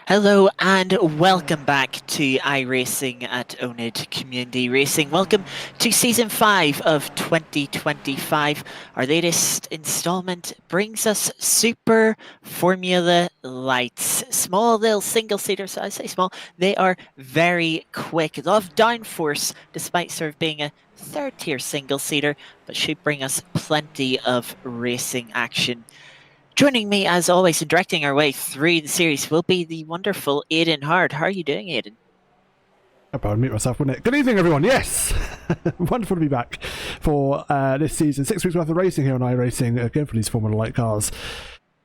Hello and welcome back to iRacing at oNiD Community Racing. Welcome to Season 5 of 2025. Our latest installment brings us Super Formula Lights. Small little single-seaters, I say small, they are very quick. A lot of downforce despite sort of being a third-tier single-seater, but should bring us plenty of racing action. Joining me, as always, and directing our way through the series will be the wonderful Aidan Hard. How are you doing, Aidan? I would mute myself, wouldn't it? Good evening, everyone. Yes, wonderful to be back for this season. 6 weeks worth of racing here on iRacing, again for these Formula Light cars.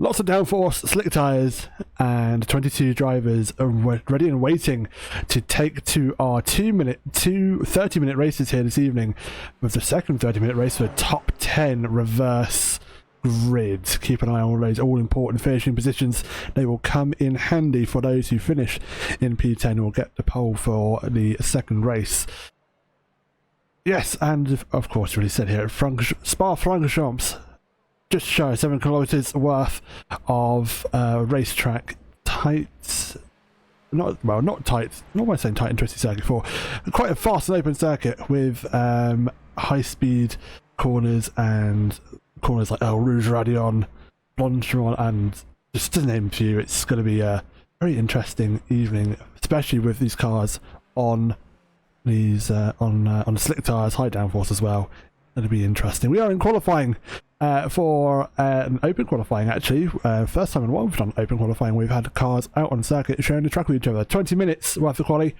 Lots of downforce, slick tyres, and 22 drivers are ready and waiting to take to our 30-minute races here this evening, with the second 30-minute race for top 10 reverse grid. Keep an eye on all those all-important finishing positions. They will come in handy for those who finish in P10 and will get the pole for the second race. Yes, and of course, really said here, Spa-Francorchamps, just shy of 7 kilometres worth of racetrack, tight, not tight, not am I saying tight and twisty circuit, for quite a fast and open circuit with high-speed corners and corners like El Rouge Radion, Blanchimont, and just to name a few. It's going to be a very interesting evening, especially with these cars on these on slick tyres, high downforce as well. It'll be interesting. We are in qualifying for an open qualifying, actually. First time in a while we've done open qualifying. We've had cars out on circuit sharing the track with each other. 20 minutes worth of quali,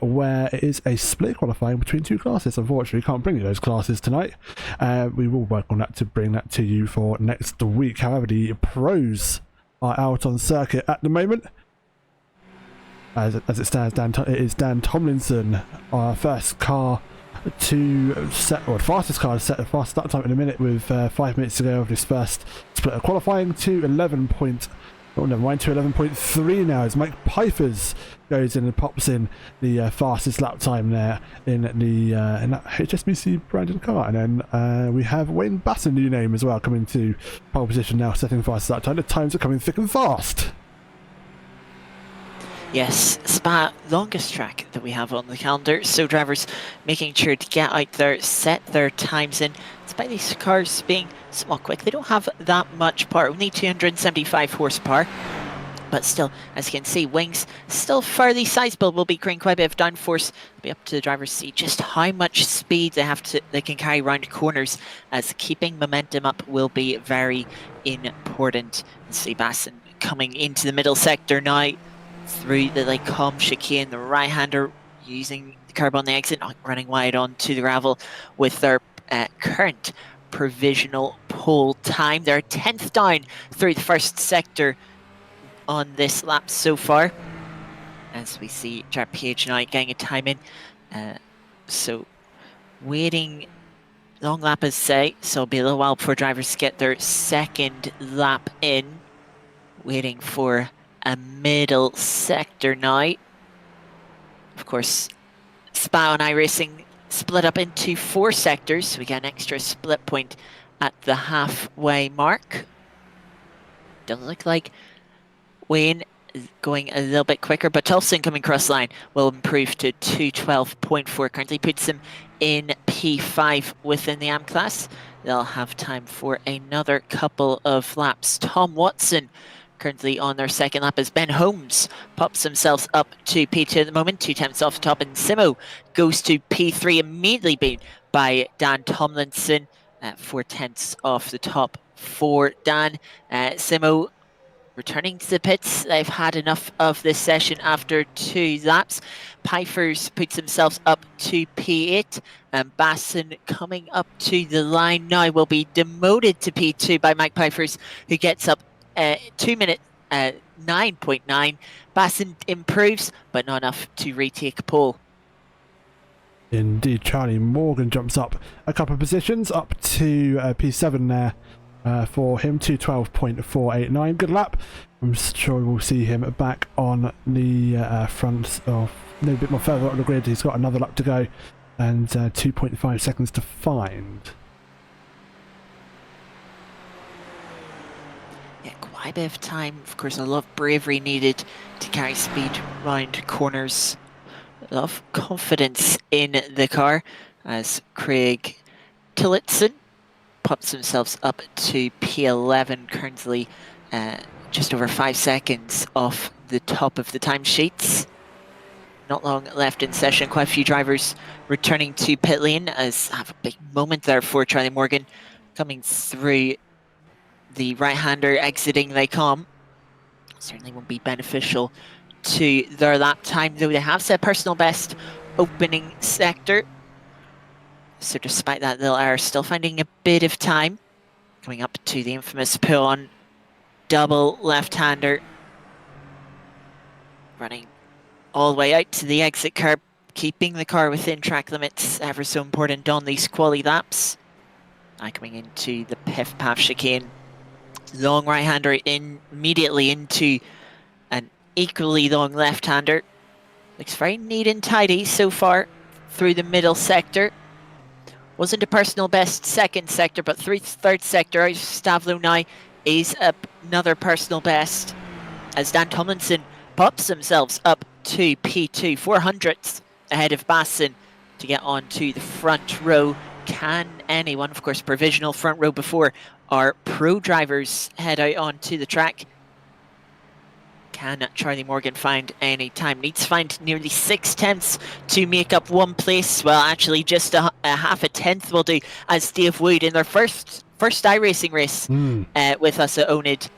where it is a split qualifying between two classes. Unfortunately, we can't bring you those classes tonight. We will work on that to bring that to you for next week. However, the pros are out on circuit at the moment. As it stands, it is Dan Tomlinson, our first car to set, or fastest car to set a fast start time in a minute with 5 minutes to go of this first split of qualifying, to 11.3 now as Mike Pfeiffer's goes in and pops in the fastest lap time there in the in that HSBC branded car. And then we have Wayne Bass, a new name as well, coming to pole position now, setting the fastest lap time. The times are coming thick and fast. Yes, Spa, longest track that we have on the calendar, so drivers making sure to get out there, set their times in. Despite these cars being somewhat quick, they don't have that much power, only 275 horsepower. But still, as you can see, wings still fairly sizable, will be creating quite a bit of downforce. It'll be up to the drivers to see just how much speed they can carry around corners, as keeping momentum up will be very important. Sebastian coming into the middle sector now, through the Lycom chicane, the right-hander using the curb on the exit, not running wide onto the gravel with their current provisional pole time. They're 10th down through the first sector on this lap so far, as we see Jared PH now getting a time in. So waiting, long lap as say, so it'll be a little while before drivers get their second lap in. Waiting for a middle sector now. Of course, Spa and iRacing split up into 4 sectors, so we get an extra split point at the halfway mark. Doesn't look like Wayne is going a little bit quicker, but Tulson coming cross line will improve to 2:12.4. Currently puts him in P5 within the AM class. They'll have time for another couple of laps. Tom Watson currently on their second lap as Ben Holmes pops themselves up to P2 at the moment, 2 tenths off the top, and Simo goes to P3, immediately beat by Dan Tomlinson, 4 tenths off the top for Dan. Simo returning to the pits. They've had enough of this session after 2 laps. Pfeiffer's puts themselves up to P8, and Basson coming up to the line now will be demoted to P2 by Mike Pfeiffer's, who gets up 2 minute 9.9. Basson improves, but not enough to retake pole. Indeed, Charlie Morgan jumps up a couple of positions, up to P7 there for him, 2:12.489. Good lap. I'm sure we'll see him back on the front, or a little bit more further on the grid. He's got another lap to go, and 2.5 seconds to find. A bit of time, of course, a lot of bravery needed to carry speed round corners. A lot of confidence in the car as Craig Tillotson pops themselves up to P11, currently just over 5 seconds off the top of the timesheets. Not long left in session, quite a few drivers returning to pit lane, as have a big moment there for Charlie Morgan coming through the right-hander exiting Lycom. Certainly won't be beneficial to their lap time, though they have set personal best opening sector. So despite that little error, still finding a bit of time. Coming up to the infamous pull-on double left-hander. Running all the way out to the exit curb, keeping the car within track limits, ever so important on these quali laps. Coming into the Piff Path chicane. Long right-hander immediately into an equally long left-hander. Looks very neat and tidy so far through the middle sector. Wasn't a personal best second sector, but third sector, Stavlo now is another personal best as Dan Tomlinson pops themselves up to P2, 400ths ahead of Basson to get onto the front row. Can anyone, of course, provisional front row before our pro drivers head out onto the track? Can Charlie Morgan find any time? Needs to find nearly 6/10 to make up one place. Well, actually, just a half a tenth will do, as Dave Wood in their first iRacing race with us at oNiD.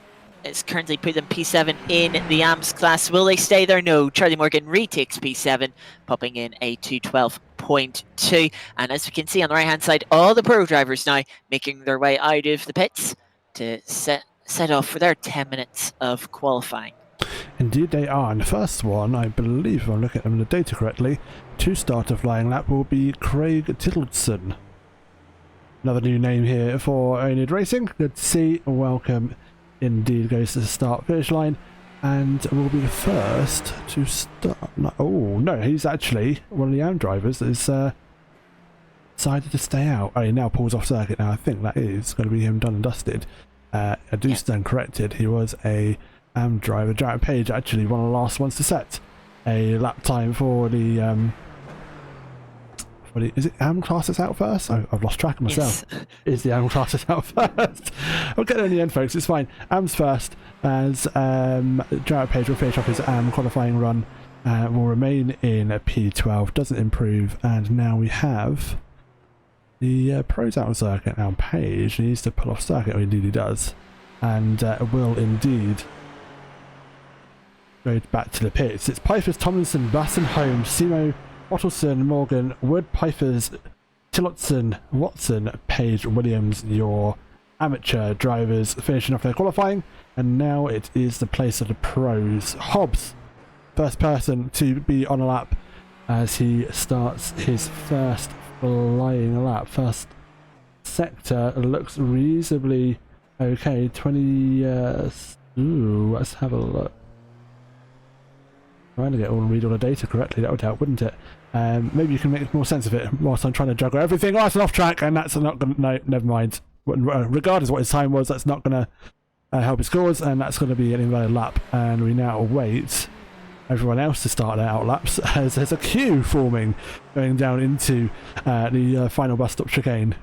It's currently put them P7 in the AMS class. Will they stay there? No. Charlie Morgan retakes P7, popping in a 212.2. And as we can see on the right-hand side, all the pro drivers now making their way out of the pits to set off for their 10 minutes of qualifying. Indeed they are, and the first one, I believe if I'm looking at the data correctly, to start a flying lap will be Craig Tittleson. Another new name here for oNiD Racing. Good to see. Welcome indeed. Goes to the start finish line and will be the first to start. Oh no, he's actually one of the AM drivers that is decided to stay out. Oh, he now pulls off circuit now. I think that is going to be him done and dusted. I do stand corrected. He was a AM driver. Jared Page actually one of the last ones to set a lap time for the is it AM class that's out first? I've lost track of myself. Yes. Is the AM class that's out first? We'll get there in the end, folks. It's fine. AM's first, as Jared Page will finish off his AM qualifying run. Will remain in a P12. Doesn't improve, and now we have the pros out on circuit. Now Page needs to pull off circuit. Oh, indeed he does, and will indeed go back to the pits. It's Pipers, Tomlinson, Basson, Holmes, Simo, Bottleson, Morgan, Wood, Pipers, Tillotson, Watson, Page, Williams, your amateur drivers finishing off their qualifying. And now it is the place of the pros. Hobbs, first person to be on a lap as he starts his first flying lap. First sector looks reasonably okay. 20... let's have a look. Trying to read all the data correctly, that would help, wouldn't it? Maybe you can make more sense of it whilst I'm trying to juggle everything. Oh, it's an off track, and that's not going to... No, never mind. Regardless of what his time was, that's not going to help his cause, and that's going to be an invalid lap. And we now await everyone else to start their out laps, as there's a queue forming going down into the final bus stop chicane.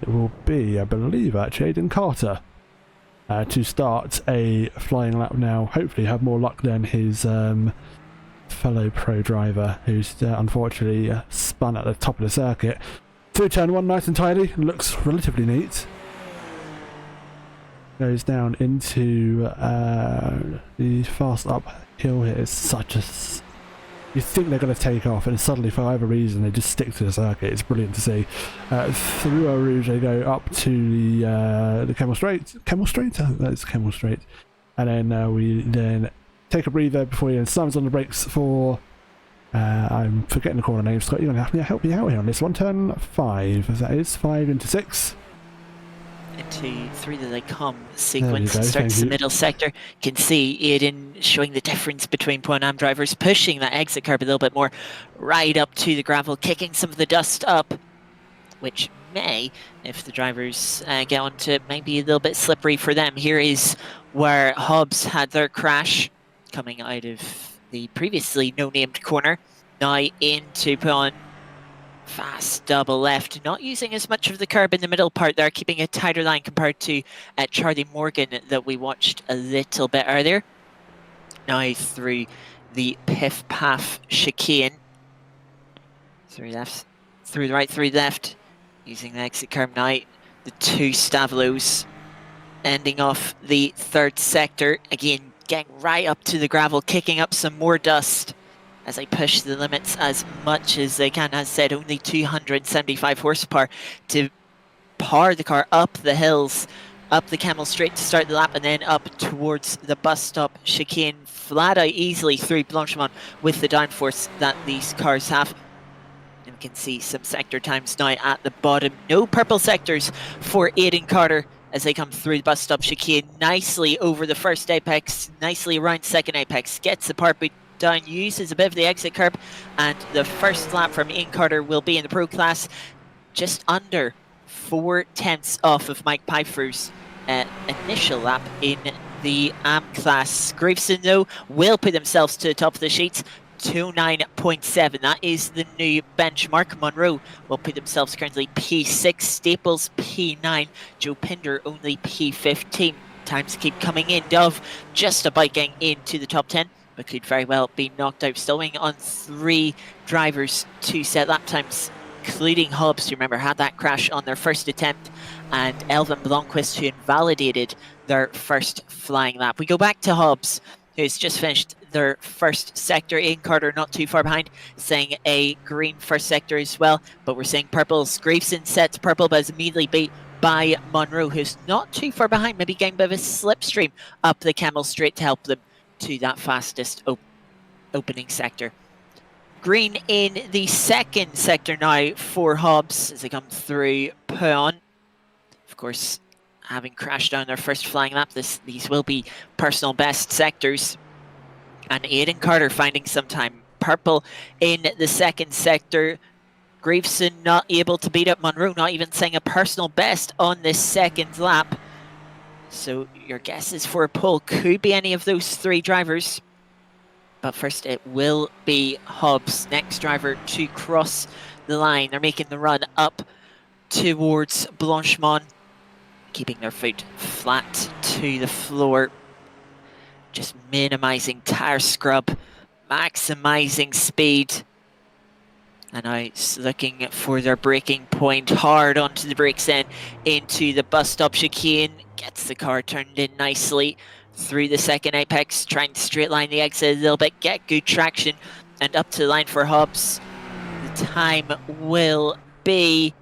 It will be, I believe, actually, Aidan Carter to start a flying lap now. Hopefully have more luck than his fellow pro driver, who's unfortunately spun at the top of the circuit. Through turn one, nice and tidy. Looks relatively neat. Goes down into the fast uphill here. It's such a... You think they're going to take off, and suddenly, for whatever reason, they just stick to the circuit. It's brilliant to see. Through Eau Rouge, they go up to the Camel Straight. Camel Straight? That's Camel Straight. And then we then take a breather before he slams on the brakes for... I'm forgetting the corner name. Scott, you're going to have to help me out here on this one. Turn 5, as that is. 5 into 6. Into 3 that they come sequence starts the middle sector. You can see Aidan showing the difference between Pro Am drivers, pushing that exit curb a little bit more right up to the gravel, kicking some of the dust up, which may, if the drivers get onto it, might be a little bit slippery for them. Here is where Hobbs had their crash coming out of the previously no-named corner, now into put on fast double left, not using as much of the curb in the middle part there, keeping a tighter line compared to Charlie Morgan that we watched a little bit earlier. Now through the Piff Path chicane, through left, through the right, through left, using the exit curb now. The two Stavlos ending off the third sector, again getting right up to the gravel, kicking up some more dust as they push the limits as much as they can. As said, only 275 horsepower to power the car up the hills up the Camel Straight to start the lap, and then up towards the bus stop chicane, flat out easily through Blanchimont with the downforce that these cars have. And we can see some sector times now at the bottom. No purple sectors for Aidan Carter as they come through the bus stop chicane, nicely over the first apex, nicely around second apex, gets the part boot down, uses a bit of the exit curb, and the first lap from Aidan Carter will be in the pro class, just under 4/10 off of Mike Pfeiffer's initial lap in the AM class. Graveson, though, will put themselves to the top of the sheets. 209.7. That is the new benchmark. Monroe will put themselves currently P6, Staples P9, Joe Pinder only P15. Times keep coming in. Dove just about getting into the top 10, but could very well be knocked out. Still waiting on 3 drivers to set lap times, including Hobbs, who remember had that crash on their first attempt, and Elvin Blomqvist, who invalidated their first flying lap. We go back to Hobbs, who's just finished their first sector. Aidan Carter not too far behind, saying a green first sector as well, but we're seeing purples. Graveson set to purple, but is immediately beat by Monroe, who's not too far behind, maybe getting a bit of a slipstream up the Camel Straight to help them to that fastest opening sector. Green in the second sector now for Hobbs as they come through Peon. Of course, having crashed down their first flying lap, these will be personal best sectors. And Aidan Carter finding some time. Purple in the second sector. Graveson not able to beat up Monroe, not even saying a personal best on this second lap. So your guesses for a pole could be any of those 3 drivers. But first it will be Hobbs, next driver to cross the line. They're making the run up towards Blanchimont, keeping their foot flat to the floor. Just minimizing tire scrub, maximizing speed. And now it's looking for their braking point, hard onto the brakes then, into the bus stop chicane. Gets the car turned in nicely through the second apex, trying to straight line the exit a little bit, get good traction, and up to the line for Hobbs. The time will be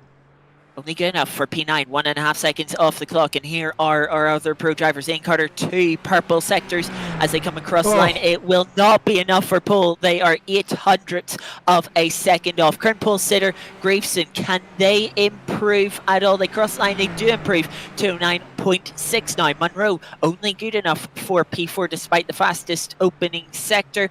only good enough for P9, 1.5 seconds off the clock. And here are our other pro drivers. Aidan Carter, 2 purple sectors as they come across the line. It will not be enough for pole. They are 800ths of a second off. Current pole sitter, Graveson, can they improve at all? They cross the line, they do improve to 9.6 now. Monroe, only good enough for P4 despite the fastest opening sector.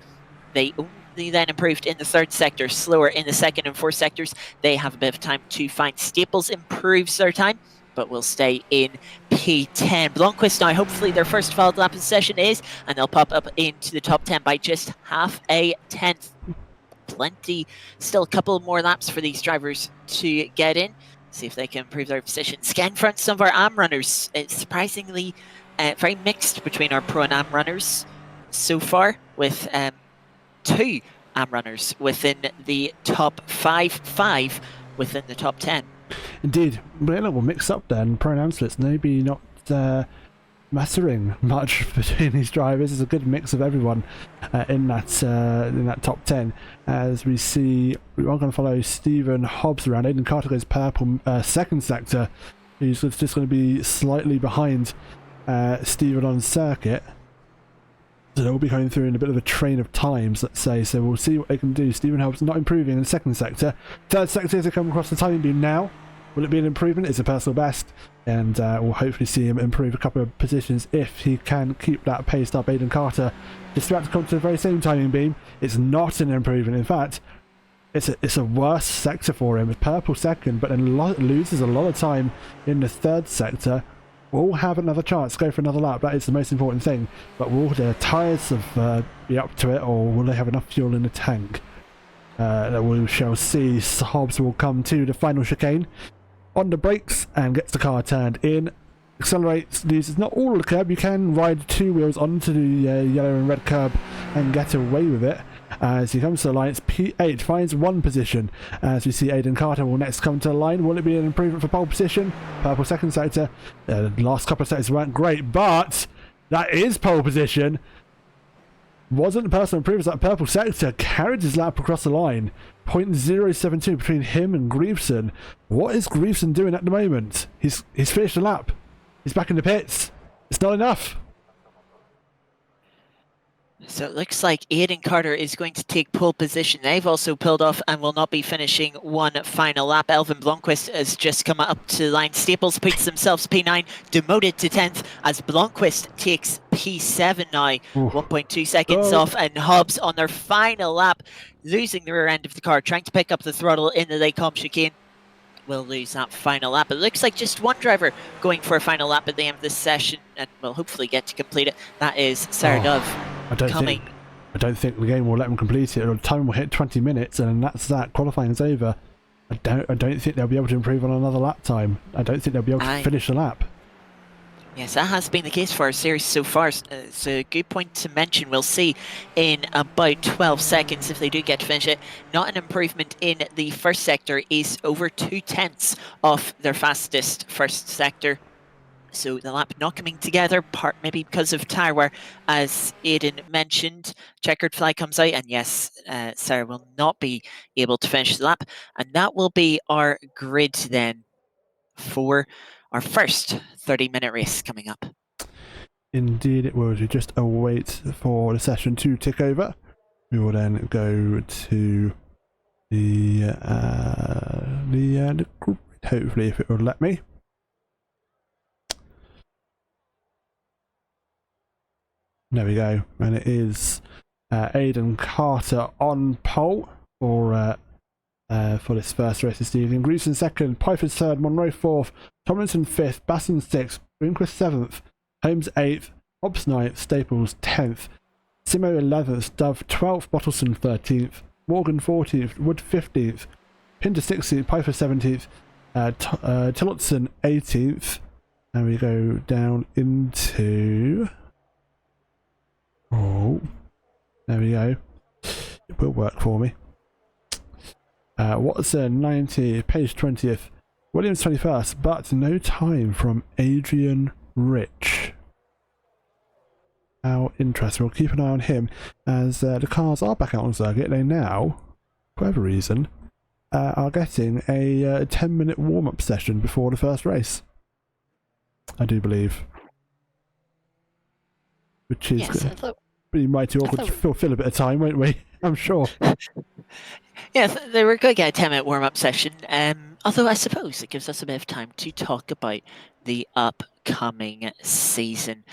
They only then improved in the third sector, slower in the second and fourth sectors. They have a bit of time to find. Staples improves their time, but will stay in P10. Blomqvist now, hopefully their first valid lap in session is, and they'll pop up into the top 10 by just 0.5 tenth. Plenty, still a couple more laps for these drivers to get in. See if they can improve their position. Scan front some of our AM runners. It's surprisingly very mixed between our pro and AM runners so far, with 2 AM runners within the top 5 within the top 10. Indeed, but a little mix up then. Pro and AM splits maybe not mattering much between these drivers. It's a good mix of everyone in that top 10. As we see, we are going to follow Stephen Hobbs around. Aidan Carter goes purple second sector. He's just going to be slightly behind Stephen on circuit. So they'll be going through in a bit of a train of times, let's say. So we'll see what they can do. Stephen Hobbs not improving in the second sector. Third sector, as they come across the timing beam now. Will it be an improvement? It's a personal best. And we'll hopefully see him improve a couple of positions if he can keep that pace up. Aidan Carter just about to come to the very same timing beam. It's not an improvement. In fact, it's a worse sector for him. It's purple second, but then loses a lot of time in the third sector. Will have another chance to go for another lap. That is the most important thing. But will their tyres be up to it, or will they have enough fuel in the tank? That we shall see. Hobbs will come to the final chicane on the brakes and gets the car turned in. Accelerates, uses not all of the curb. You can ride 2 wheels onto the yellow and red curb and get away with it. As he comes to the line, it's P8, finds 1 position. As we see Aidan Carter will next come to the line. Will it be an improvement for pole position? Purple second sector. The last couple of sectors weren't great, but that is pole position. Wasn't a personal improvement. That purple sector carried his lap across the line. 0.072 between him and Greveson. What is Greveson doing at the moment? He's finished the lap. He's back in the pits. It's not enough. So it looks like Aidan Carter is going to take pole position. They've also pulled off and will not be finishing one final lap. Elvin Blomqvist has just come up to the line. Staples puts themselves P9, demoted to 10th as Blomqvist takes P7 now. Ooh. 1.2 seconds off, and Hobbs on their final lap, losing the rear end of the car, trying to pick up the throttle in the Lacombe chicane. Will lose that final lap. It looks like just one driver going for a final lap at the end of this session, and will hopefully get to complete it. That is Sarah Dove. I don't think the game will let them complete it. The time will hit 20 minutes, and that's that. Qualifying is over. I don't think they'll be able to improve on another lap time. I don't think they'll be able to finish the lap. Yes, that has been the case for our series so far. It's a good point to mention. We'll see in about 12 seconds if they do get to finish it. Not an improvement in the first sector is over 2/10 of their fastest first sector. So the lap not coming together, part maybe because of tyre wear, as Aidan mentioned. Checkered flag comes out, and yes, Sarah will not be able to finish the lap. And that will be our grid then for our first 30-minute race coming up. Indeed it will. We just await for the session to tick over. We will then go to the grid, hopefully, if it will let me. There we go, and it is Aidan Carter on pole for this first race this evening. Greason second, Pfeiffer's third, Monroe fourth, Tomlinson fifth, Basson sixth, Bloomquist seventh, Holmes eighth, Hobbs ninth, Staples 10th, Simo 11th, Dove 12th, Bottleson 13th, Morgan 14th, Wood 15th, Pinter 16th, Pfeiffer 17th, Tillotson 18th, and we go down into... Oh, there we go. It will work for me. Watson 90th, Page 20th, Williams 21st, but no time from Adrian Rich. How interesting. We'll keep an eye on him as the cars are back out on circuit. They now, for whatever reason, are getting a 10-minute warm-up session before the first race. I do believe. Which is pretty mighty awkward. We'll fill a bit of time, won't we? I'm sure. Yes, they were going to get a 10-minute warm-up session. Although I suppose it gives us a bit of time to talk about the upcoming season.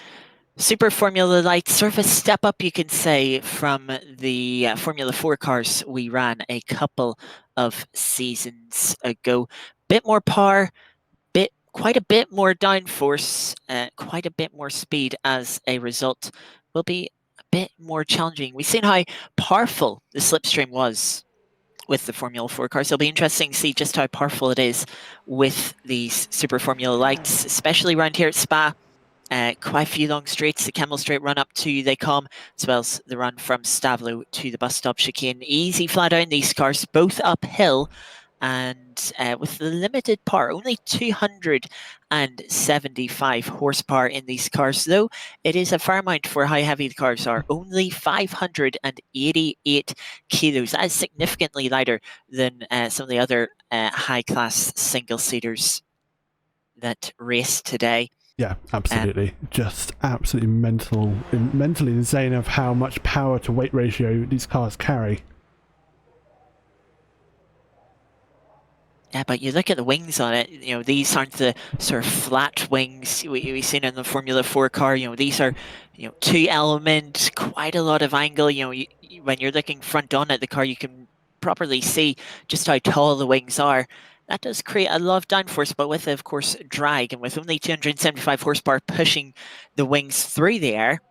Super Formula Light, sort of a step up, you can say, from the Formula 4 cars we ran a couple of seasons ago. Bit more power, quite a bit more downforce, quite a bit more speed as a result. Will be a bit more challenging. We've seen how powerful the slipstream was with the Formula 4 cars. It'll be interesting to see just how powerful it is with these Super Formula Lights, especially around here at Spa. Quite a few long straights, the Kemmel Straight run up to Lacombe, as well as the run from Stavlo to the bus stop chicane. Easy flat down these cars, both uphill, and with the limited power, only 275 horsepower in these cars, though it is a fair amount for how heavy the cars are. Only 588 kilos. That is significantly lighter than some of the other high-class single-seaters that race today. Yeah, absolutely. Just absolutely mentally insane of how much power to weight ratio these cars carry. Yeah, but you look at the wings on it, you know, these aren't the sort of flat wings we've seen in the Formula 4 car. You know, these are, you know, two-element, quite a lot of angle. You know, when you're looking front on at the car, you can properly see just how tall the wings are. That does create a lot of downforce, but with, of course, drag, and with only 275 horsepower pushing the wings through the air,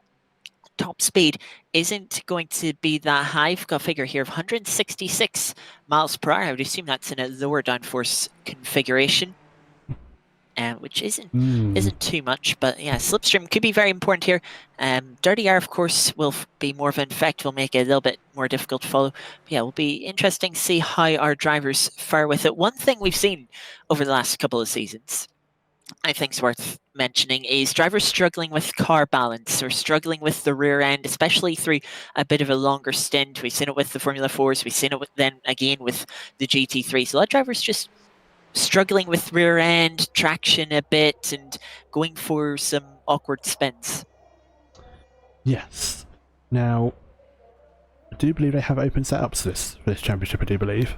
top speed isn't going to be that high. I've got a figure here of 166 miles per hour. I would assume that's in a lower downforce configuration, which isn't too much. But yeah, slipstream could be very important here. Dirty air, of course, will be more of an effect, will make it a little bit more difficult to follow. But yeah, it will be interesting to see how our drivers fare with it. One thing we've seen over the last couple of seasons, I think is worth mentioning, is drivers struggling with car balance or struggling with the rear end, especially through a bit of a longer stint. We've seen it with the Formula 4s, we've seen it then again with the GT3s. A lot of drivers just struggling with rear end traction a bit and going for some awkward spins. Yes. Now, I do believe they have open setups for this championship, I do believe.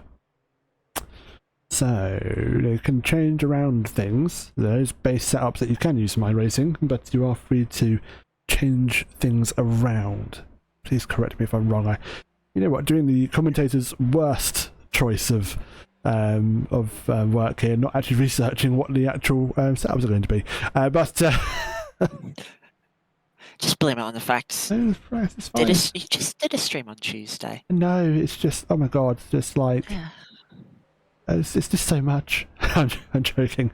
So, they can change around things. There's base setups that you can use in iRacing, but you are free to change things around. Please correct me if I'm wrong. You know what, doing the commentator's worst choice of work here, not actually researching what the actual setups are going to be. Just blame it on the facts. It's fine. You just did a stream on Tuesday. No, it's just, oh my god, it's just like... Yeah. It's just so much. I'm joking.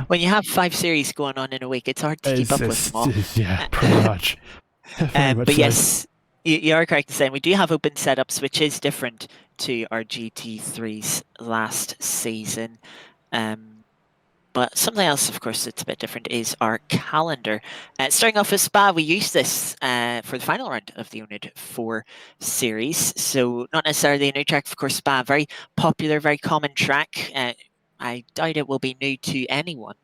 When you have 5 series going on in a week, it's hard to keep up with them all. Yeah, pretty much. But yes, you are correct in saying we do have open setups, which is different to our GT3s last season. But something else, of course, that's a bit different is our calendar. Starting off with Spa, we use this for the final round of the oNiD 4 series. So not necessarily a new track, of course, Spa, very popular, very common track. I doubt it will be new to anyone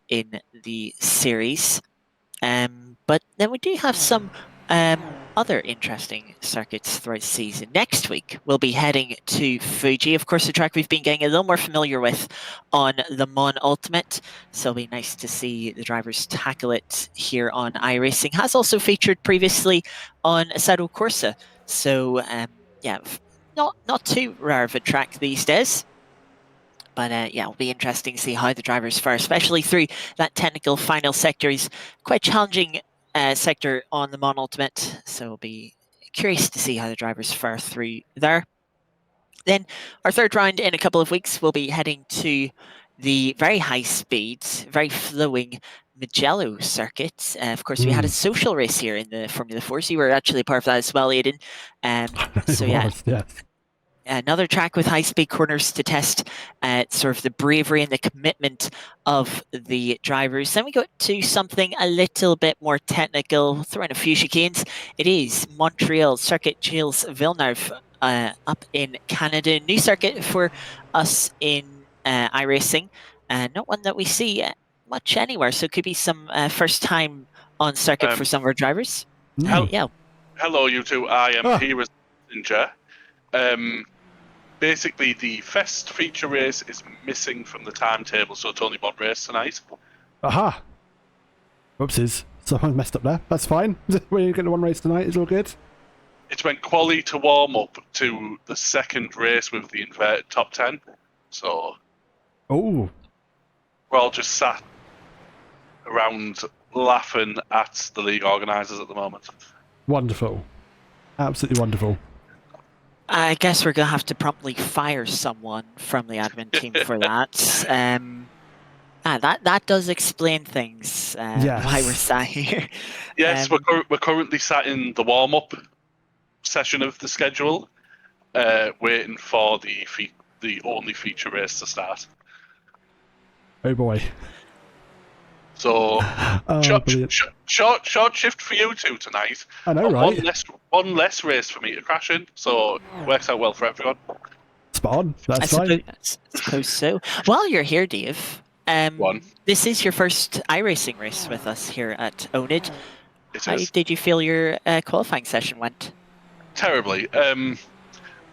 in the series. But then we do have some other interesting circuits throughout the season. Next week, we'll be heading to Fuji, of course, a track we've been getting a little more familiar with on the Mon Ultimate. So it'll be nice to see the drivers tackle it here on iRacing. Has also featured previously on Assetto Corsa. So yeah, not too rare of a track these days. But yeah, it'll be interesting to see how the drivers fare, especially through that technical final sector. Is quite challenging sector on the Mon Ultimate, so it'll be curious to see how the drivers fare through there. Then our third round in a couple of weeks, we'll be heading to the very high speed, very flowing Mugello circuit. Of course, we had a social race here in the Formula 4, so you were actually part of that as well, Aidan. So yeah. Yes. Another track with high-speed corners to test sort of the bravery and the commitment of the drivers. Then we go to something a little bit more technical, throw in a few chicanes. It is Montreal Circuit Gilles Villeneuve up in Canada. New circuit for us in iRacing. Not one that we see much anywhere, so it could be some first time on circuit for some of our drivers. Yeah. Hello, you two. I am here as Ninja. Basically, the Fest feature race is missing from the timetable, so it's only one race tonight. Aha! Whoopsies. Someone messed up there. That's fine. We're getting one race tonight. It's all good. It went quali to warm up to the second race with the inverted top 10. So. Oh. We're all just sat around laughing at the league organisers at the moment. Wonderful. Absolutely wonderful. I guess we're going to have to promptly fire someone from the admin team for that. That does explain things, yes. Why we're sat here. Yes, we're currently sat in the warm-up session of the schedule, waiting for the only feature race to start. Oh boy. So, short shift for you two tonight. I know, right? One less race for me to crash in, so it works out well for everyone. Spot on. That's fine. I suppose so. While you're here, Dave, this is your first iRacing race with us here at oNiD. How did you feel your qualifying session went? Terribly.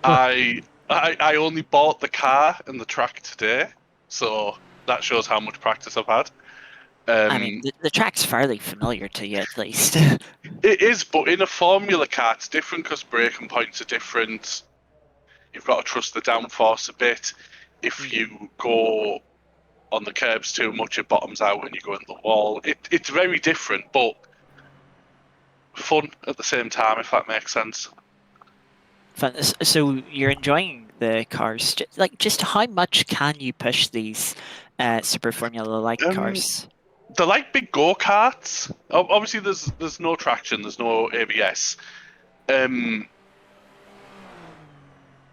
I only bought the car and the track today, so that shows how much practice I've had. I mean, the track's fairly familiar to you, at least. It is, but in a Formula car, it's different because braking points are different. You've got to trust the downforce a bit. If you go on the curbs too much, it bottoms out and you go in the wall. It's very different, but fun at the same time, if that makes sense. Fun. So you're enjoying the cars. Just how much can you push these Super Formula-like cars? They're like big go-karts. Obviously, there's no traction, there's no ABS.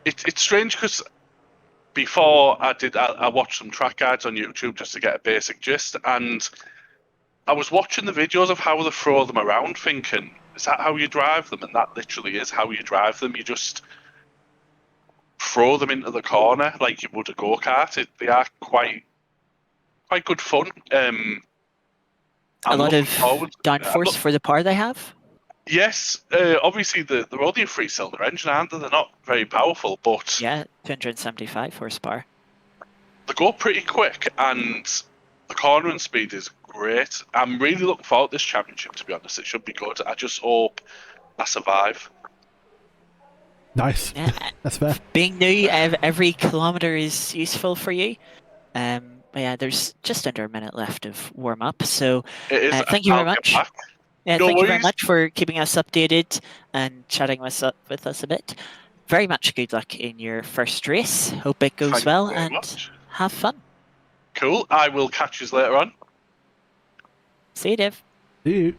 It's strange because before I watched some track guides on YouTube just to get a basic gist, and I was watching the videos of how they throw them around, thinking, is that how you drive them? And that literally is how you drive them. You just throw them into the corner like you would a go-kart. They are quite good fun. A I'm lot looking of forward. downforce for the power they have. Yes, obviously they're only a 3-cylinder engine, aren't they? They're not very powerful, but Yeah, 275 horsepower. they go pretty quick, and the cornering speed is great. I'm really looking forward to this championship, to be honest. It should be good. I just hope I survive. Nice. Yeah, That's fair. being new, every kilometer is useful for you. But yeah, there's just under a minute left of warm up, so It is. thank you very I'll get much. back. Yeah, No thank you very worries. much for keeping us updated and chatting with us a bit. Very much good luck in your first race. Hope it goes Thank you well very and much. have fun. Cool. I will catch you later on. See you, Dave. See you.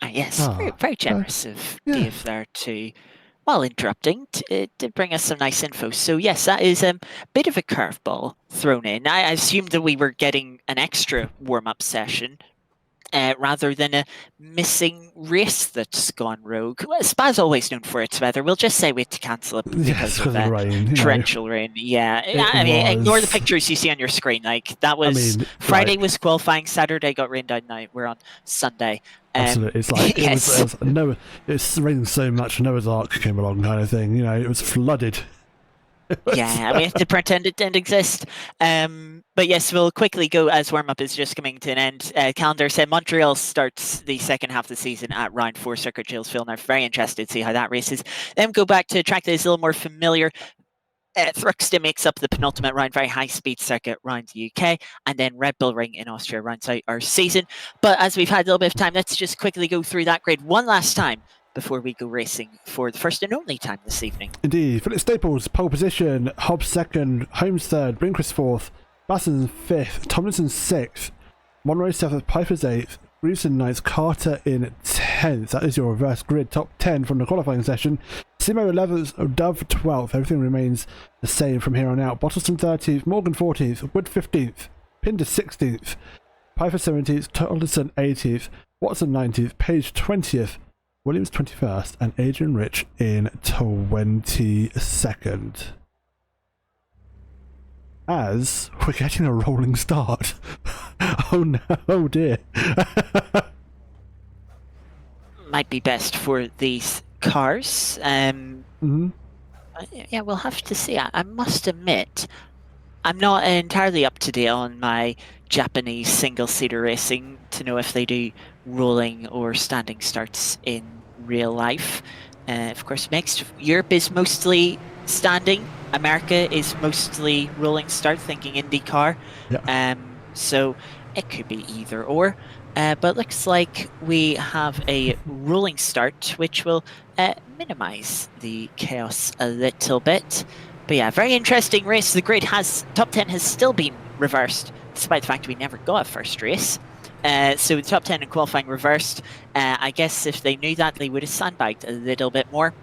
Yes, very generous of Dave there to, while interrupting, to bring us some nice info. So yes, that is a bit of a curveball thrown in. I assumed that we were getting an extra warm-up session rather than a missing race that's gone rogue. Well, Spa's always known for its weather. We'll just say we had to cancel it because of the rain. torrential rain. Yeah, I mean, ignore the pictures you see on your screen. Like that was Friday was qualifying. Saturday got rained out. Now we're on Sunday. Absolutely, it's like yes. it's raining so much. Noah's Ark came along, kind of thing. You know, it was flooded. Yeah, we have to pretend it didn't exist. But yes, we'll quickly go as warm-up is just coming to an end. Calendar said Montreal starts the second half of the season at round 4 Circuit Gillesville. Now, very interested to see how that races. Then go back to a track that is a little more familiar. Thruxton makes up the penultimate round, very high-speed circuit round the UK, and then Red Bull Ring in Austria rounds out our season. But as we've had a little bit of time, let's just quickly go through that grid one last time before we go racing for the first and only time this evening. Indeed. Philip Staples, pole position. Hobbs second. Holmes third. Brinkrist fourth. Basson fifth. Tomlinson sixth. Monroe seventh. Piper's eighth. Reeveson ninth. Carter in 10th. That is your reverse grid. Top 10 from the qualifying session. Simo 11th. Dove 12th. Everything remains the same from here on out. Bottleston 13th. Morgan 14th. Wood 15th. Pinder 16th. Piper 17th. Tomlinson 18th. Watson 19th. Page 20th. Williams 21st, and Adrian Rich in 22nd. As we're getting a rolling start. Oh no, oh dear. Might be best for these cars. Yeah, we'll have to see. I must admit, I'm not entirely up to date on my Japanese single-seater racing to know if they do rolling or standing starts in real life. Of course, mixed. Europe is mostly standing. America is mostly rolling start, thinking IndyCar. Yeah. So it could be either or. But looks like we have a rolling start, which will minimize the chaos a little bit. But yeah, very interesting race. The grid top 10 has still been reversed, despite the fact we never got a first race. So the top 10 in qualifying reversed. I guess if they knew that, they would have sandbagged a little bit more.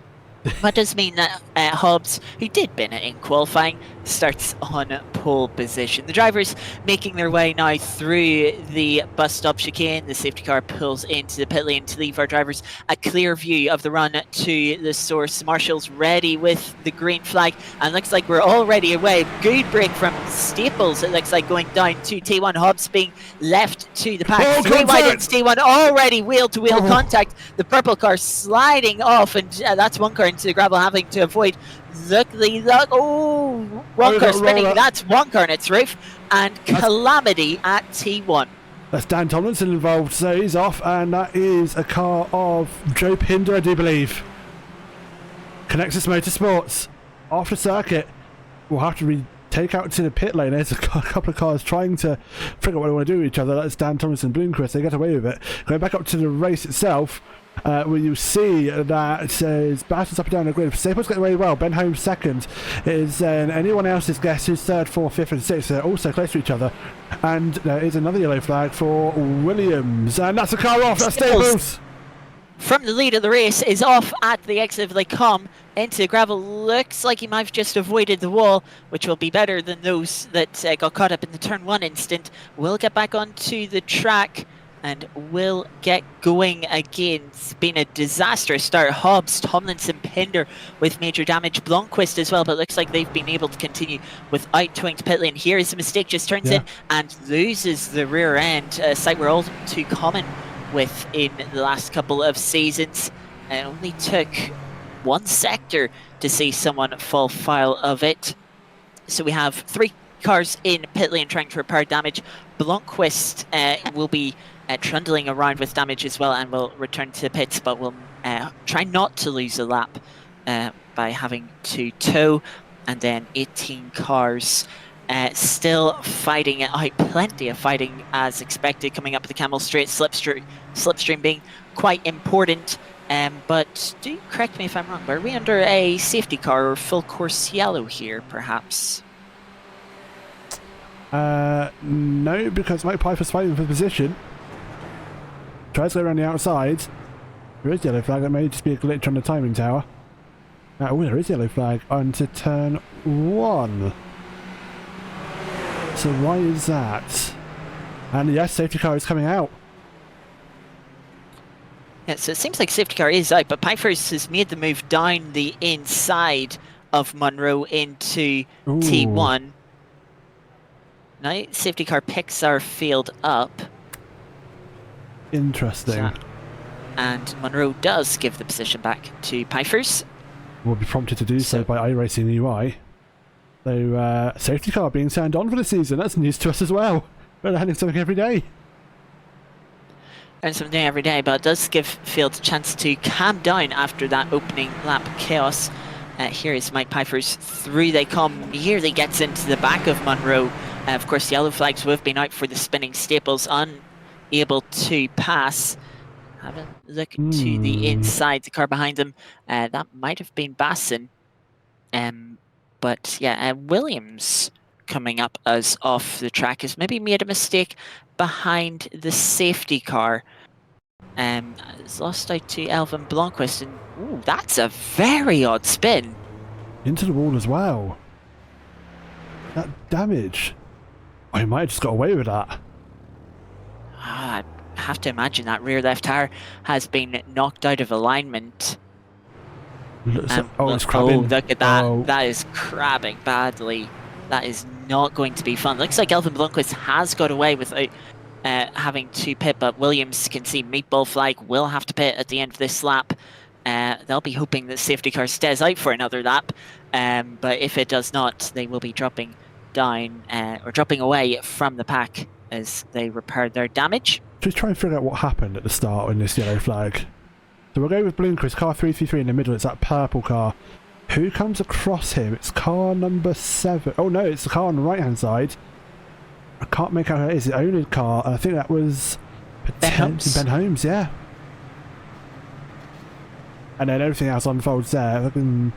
That does mean that Hobbs, who did win it in qualifying, starts on pole position. The drivers making their way now through the bus stop chicane. The safety car pulls into the pit lane to leave our drivers a clear view of the run to the source. Marshall's ready with the green flag, and looks like we're already away. Good break from Staples, it looks like, going down to T1. Hobbs being left to the pack. 3 wide into T1, already wheel-to-wheel contact. The purple car sliding off, and that's one car into the gravel, having to avoid wrong car spinning. That's one car in its roof, and calamity at T1. That's Dan Tomlinson involved, so he's off, and that is a car of Joe Pinder, I do believe. Connexus Motorsports, after circuit, we'll have to take out to the pit lane. There's a couple of cars trying to figure out what they want to do with each other. That's Dan Tomlinson, Bloomquist. They get away with it. Going back up to the race itself, where you see that says battles up and down the grid. Staples getting away well. Ben Holmes second. Is anyone else's guess who's third, fourth, fifth, and sixth. They're also close to each other. And there is another yellow flag for Williams, and that's a car off. That's Staples. From the lead of the race is off at the exit of the come into the gravel. Looks like he might have just avoided the wall, which will be better than those that got caught up in the turn 1 instant. We'll get back onto the track and we'll get going again. It's been a disastrous start. Hobbs, Tomlinson, Pinder with major damage. Blomqvist as well, but looks like they've been able to continue without towing to pit lane. Here is a mistake, just turns in and loses the rear end. A sight we're all too common with in the last couple of seasons. It only took one sector to see someone fall foul of it. So we have 3 cars in pit lane trying to repair damage. Blomqvist will be trundling around with damage as well and will return to the pits, but will try not to lose a lap by having to tow. And then 18 cars still fighting it out. Plenty of fighting as expected coming up the Camel Straight. Slipstream being quite important. But do correct me if I'm wrong, are we under a safety car or full course yellow here, perhaps? No, because Mike Piper's fighting for position. Tries to go around the outside. There is yellow flag, that may just be a glitch on the timing tower. Oh, there is yellow flag onto turn 1. So why is that? And yes, safety car is coming out. Yeah, so it seems like safety car is out, but Pipers has made the move down the inside of Monroe into T1. Now safety car picks our field up. Interesting. And Monroe does give the position back to Pipers. Will be prompted to do so by iRacing UI. So safety car being turned on for the season, that's news to us as well. We're learning something every day. And something every day, but it does give field a chance to calm down after that opening lap chaos. Here is Mike Pipers through they come, nearly gets into the back of Monroe. Of course, yellow flags would have been out for the spinning staples, unable to pass. Have a look to the inside, the car behind them. That might have been Basson. But yeah, Williams coming up as off the track has maybe made a mistake behind the safety car. It's lost out to Elvin Blomqvist, and ooh, that's a very odd spin. Into the wall as well. That damage. Oh, he might have just got away with that. I have to imagine that rear left tire has been knocked out of alignment. It's crabbing. Oh, look at that. That is crabbing badly. That is not going to be fun. Looks like Elvin Blomqvist has got away without having to pit, but Williams can see meatball flag, will have to pit at the end of this lap. They'll be hoping that safety car stays out for another lap, but if it does not, they will be dropping down or dropping away from the pack as they repair their damage. Just try and figure out what happened at the start in this yellow flag. So we'll go with Blomqvist, car 333 in the middle. It's that purple car. Who comes across him? It's car number 7. Oh no, it's the car on the right hand side. I can't make out who it is. The owned car. I think that was Ben Holmes. Ben Holmes, yeah. And then everything else unfolds there. It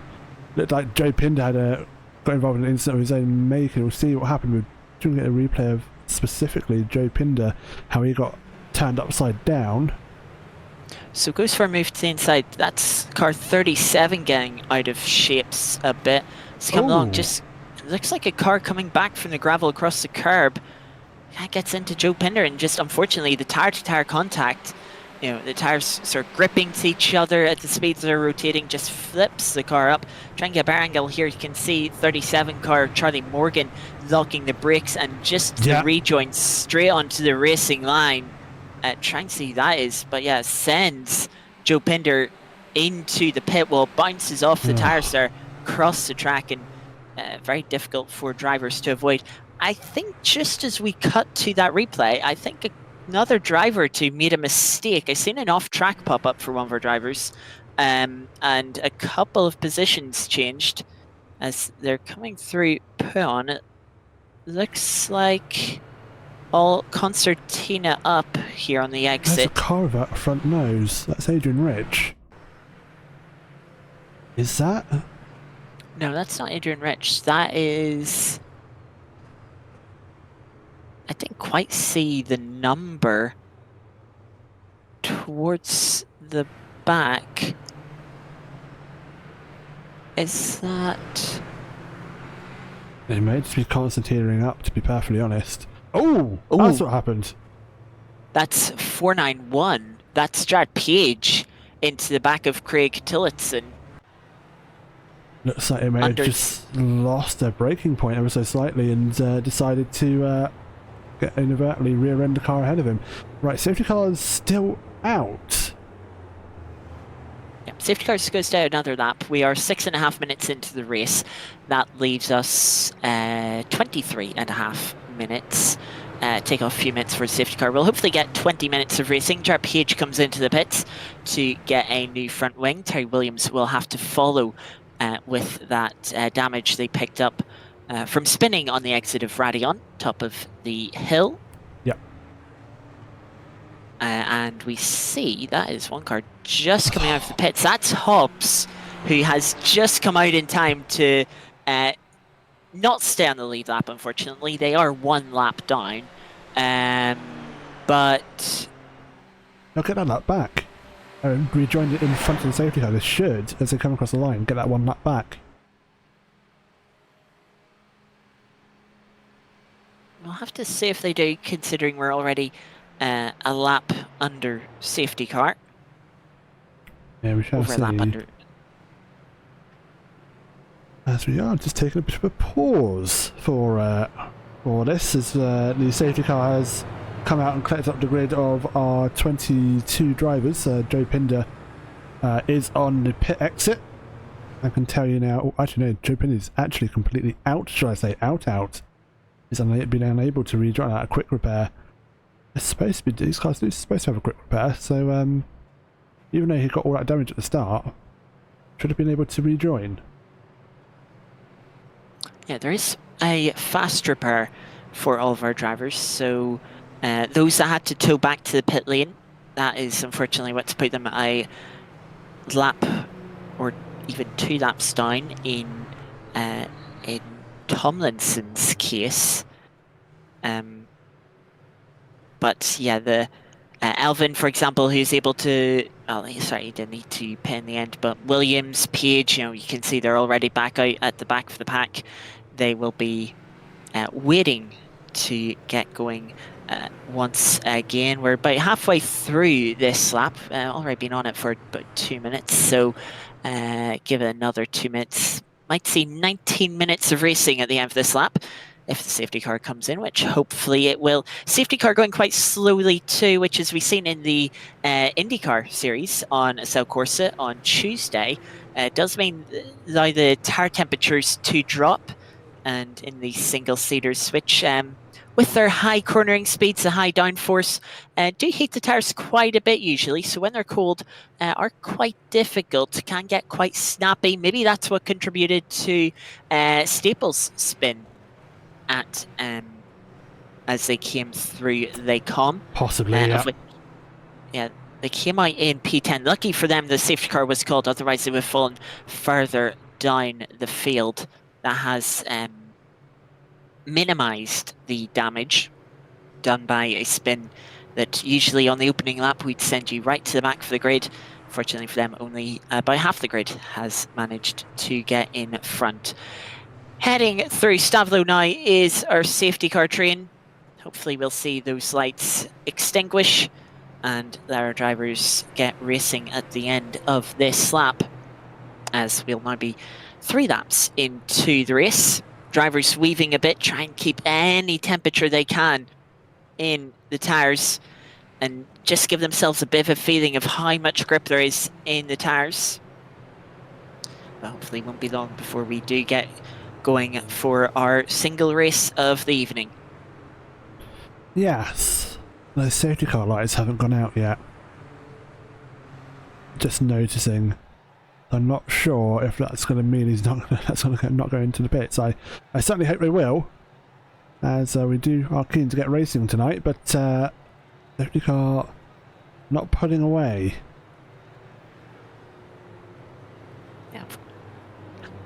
looked like Joe Pinder got involved in an incident of his own making. We'll see what happened. We're trying to get a replay of specifically Joe Pinder, how he got turned upside down. So goes for a move to the inside. That's car 37 getting out of shapes a bit. It's coming along, just looks like a car coming back from the gravel across the curb. That gets into Joe Pinder, and just unfortunately the tire-to-tire contact, you know, the tires sort of gripping to each other at the speeds they're rotating, just flips the car up. Trying to get a better angle here, you can see 37 car Charlie Morgan locking the brakes and just the rejoin straight onto the racing line. Trying to see who that is, but yeah, sends Joe Pinder into the pit wall, bounces off the tires there, across the track, and very difficult for drivers to avoid. I think just as we cut to that replay, I think another driver or two made a mistake. I've seen an off-track pop up for one of our drivers, and a couple of positions changed as they're coming through Puon. It looks like all concertina up here on the exit. There's a car without a front nose. That's Adrian Rich. Is that? No, that's not Adrian Rich. That is... I didn't quite see the number towards the back. Is that... They may just be concertinaing up, to be perfectly honest. Oh, that's what happened. That's 491. That's Strad Page into the back of Craig Tillotson. Looks like it may have just lost their braking point ever so slightly and decided to get inadvertently rear-end the car ahead of him. Right, safety car is still out. Yeah, safety car goes down another lap. We are 6.5 minutes into the race. That leaves us 23.5 minutes. Take off a few minutes for the safety car. We'll hopefully get 20 minutes of racing. Jar Page comes into the pits to get a new front wing. Terry Williams will have to follow with that damage they picked up from spinning on the exit of Radion, top of the hill. Yep. And we see that is one car just coming out of the pits. That's Hobbs, who has just come out in time to not stay on the lead lap, unfortunately. They are one lap down. But They'll get that lap back. Rejoined it in front of the safety car. They should, as they come across the line, get that one lap back. we'll have to see if they do, considering we're already a lap under safety car. Yeah, we shall see. Overlap under. As we are just taking a bit of a pause for this, as the safety car has come out and collected up the grid of our 22 drivers. Joe Pinder is on the pit exit. I can tell you now. Oh, actually, no, Joe Pinder is actually completely out. Should I say out? He's been unable to rejoin out a quick repair. It's supposed to be, these cars are supposed to have a quick repair, so even though he got all that damage at the start, should have been able to rejoin. Yeah, there is a fast repair for all of our drivers, so those that had to tow back to the pit lane, that is unfortunately what's put them a lap or even 2 laps down in Tomlinson's case. But yeah, the Alvin, for example, who's able to, oh, sorry, he didn't need to pit in the end, but Williams, Page, you can see they're already back out at the back of the pack. They will be waiting to get going once again. We're about halfway through this lap, already been on it for about 2 minutes, so give it another 2 minutes. Might see 19 minutes of racing at the end of this lap, if the safety car comes in, which hopefully it will. Safety car going quite slowly too, which as we've seen in the IndyCar series on Assetto Corsa on Tuesday, does mean now the tire temperatures to drop, and in the single-seaters, which with their high cornering speeds, the high downforce, do heat the tires quite a bit usually, so when they're cold are quite difficult, can get quite snappy. Maybe that's what contributed to Staples' spin at as they came through the com. Possibly, yeah. They came out in P10. Lucky for them, the safety car was called, otherwise they would have fallen further down the field. That has minimised the damage done by a spin that usually on the opening lap we'd send you right to the back of the grid. Fortunately for them, only about half the grid has managed to get in front. Heading through Stavlo now is our safety car train. Hopefully we'll see those lights extinguish and our drivers get racing at the end of this lap, as we'll now be 3 laps into the race. Drivers weaving a bit, try and keep any temperature they can in the tyres and just give themselves a bit of a feeling of how much grip there is in the tyres. But hopefully it won't be long before we do get going for our single race of the evening. Yes, those safety car lights haven't gone out yet. Just noticing. I'm not sure if that's going to mean he's not going into the pits. I certainly hope they will, as we are keen to get racing tonight. But safety car not putting away. Yeah.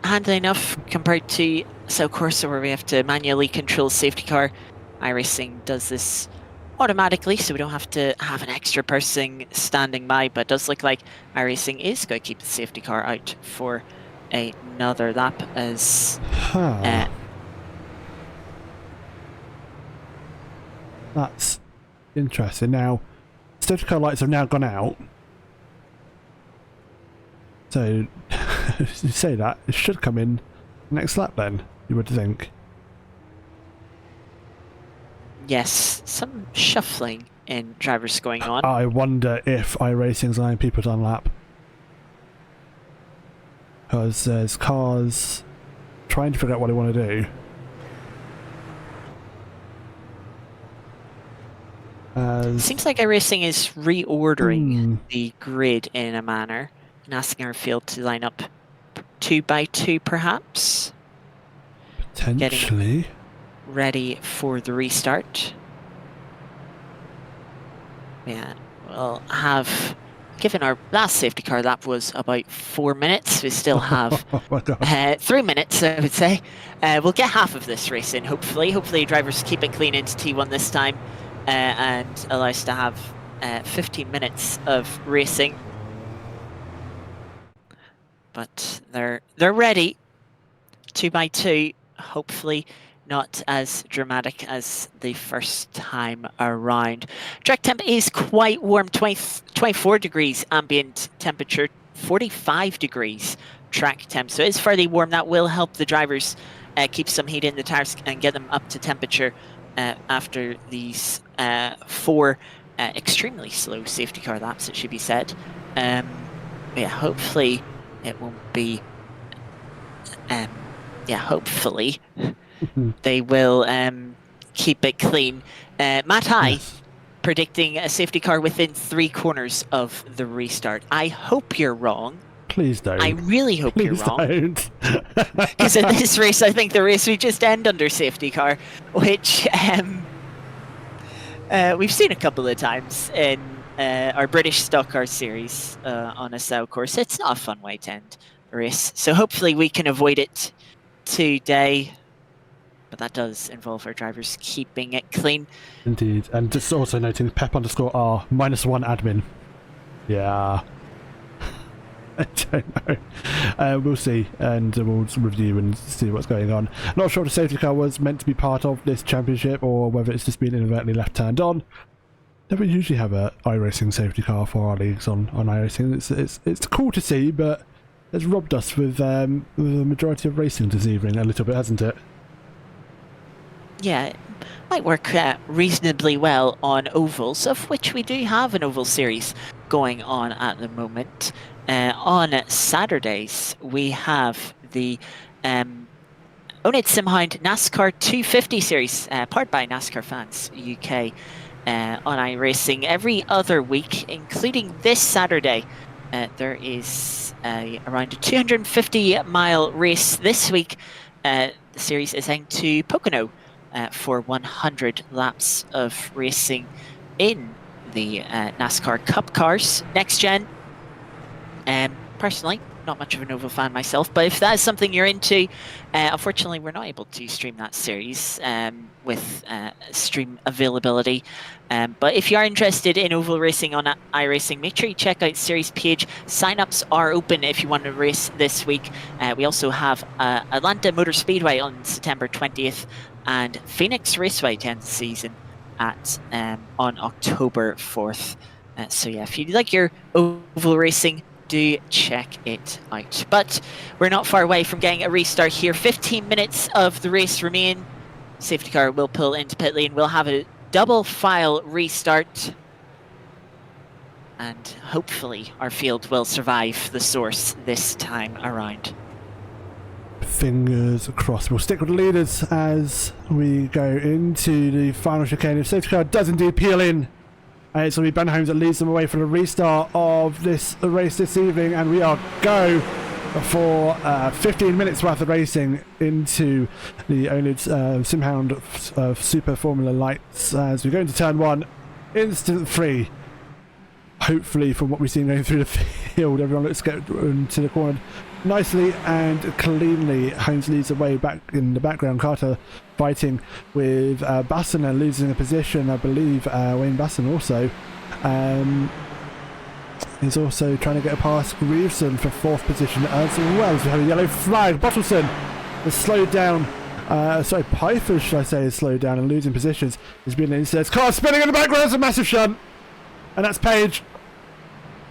Handy enough compared to Assetto Corsa, where we have to manually control safety car. iRacing does this automatically, so we don't have to have an extra person standing by, but it does look like iRacing is going to keep the safety car out for another lap, as that's interesting. Now, safety car lights have now gone out, so you say that, it should come in next lap then, you would think. Yes, some shuffling in drivers going on. I wonder if iRacing's allowing people to unlap. Because there's cars trying to figure out what they want to do. Seems like iRacing is reordering the grid in a manner and asking our field to line up 2 by 2 perhaps. Potentially. Getting ready for the restart. Yeah, we'll have, given our last safety car lap was about 4 minutes, we still have Oh my God. 3 minutes, I would say. We'll get half of this race in, hopefully. Hopefully drivers keep it clean into T1 this time and allow us to have 15 minutes of racing. But they're ready. 2 by 2, hopefully not as dramatic as the first time around. Track temp is quite warm, 24 degrees ambient temperature, 45 degrees track temp. So it's fairly warm. That will help the drivers keep some heat in the tires and get them up to temperature after these 4 extremely slow safety car laps, it should be said. Yeah, hopefully it won't be... yeah, hopefully they will keep it clean. Matt High predicting a safety car within 3 corners of the restart. I hope you're wrong. Please don't. I really hope you're Please wrong. don't. Because in this race, I think the race we just end under safety car, which we've seen a couple of times in our British Stock Car series on a South course. It's not a fun way to end a race. So hopefully we can avoid it today. But that does involve our drivers keeping it clean. Indeed. And just also noting Pep_R -1 admin. Yeah. I don't know. We'll see, and we'll review and see what's going on. Not sure if the safety car was meant to be part of this championship or whether it's just been inadvertently left turned on. Never usually have a iRacing safety car for our leagues on iRacing. It's cool to see, but it's robbed us with the majority of racing this evening a little bit, hasn't it? Yeah, it might work reasonably well on ovals, of which we do have an oval series going on at the moment. On Saturdays, we have the oNiD SimHound NASCAR 250 series, powered by NASCAR Fans UK on iRacing. Every other week, including this Saturday, there is around a 250-mile race this week. The series is heading to Pocono for 100 laps of racing in the NASCAR Cup cars, next gen. Personally, not much of an oval fan myself, but if that is something you're into, unfortunately we're not able to stream that series with stream availability. But if you are interested in oval racing on iRacing, make sure you check out series page. Sign-ups are open if you want to race this week. We also have Atlanta Motor Speedway on September 20th and Phoenix Raceway 10th season on October 4th. So yeah, if you like your oval racing, do check it out. But we're not far away from getting a restart here. 15 minutes of the race remain. Safety car will pull into pit lane. We'll have a double file restart. And hopefully our field will survive the source this time around. Fingers crossed. We'll stick with the leaders as we go into the final chicane. If safety car does indeed peel in, it's going to be Ben Holmes that leads them away for the restart of this race this evening, and we are go for 15 minutes worth of racing into the oNiD SimHound Super Formula Lights as we go into turn 1, instant 3. Hopefully, from what we've seen going through the field, everyone looks to get into the corner nicely and cleanly. Holmes leads the way back in the background. Carter fighting with Basson and losing a position. I believe Wayne Basson also is also trying to get past Reeveson for 4th position as well. So we have a yellow flag. Bottleson has slowed down. Sorry, Pfeiffer, should I say, is slowed down and losing positions. There's been an instead. Car spinning in the background. There's a massive shunt. And that's Page.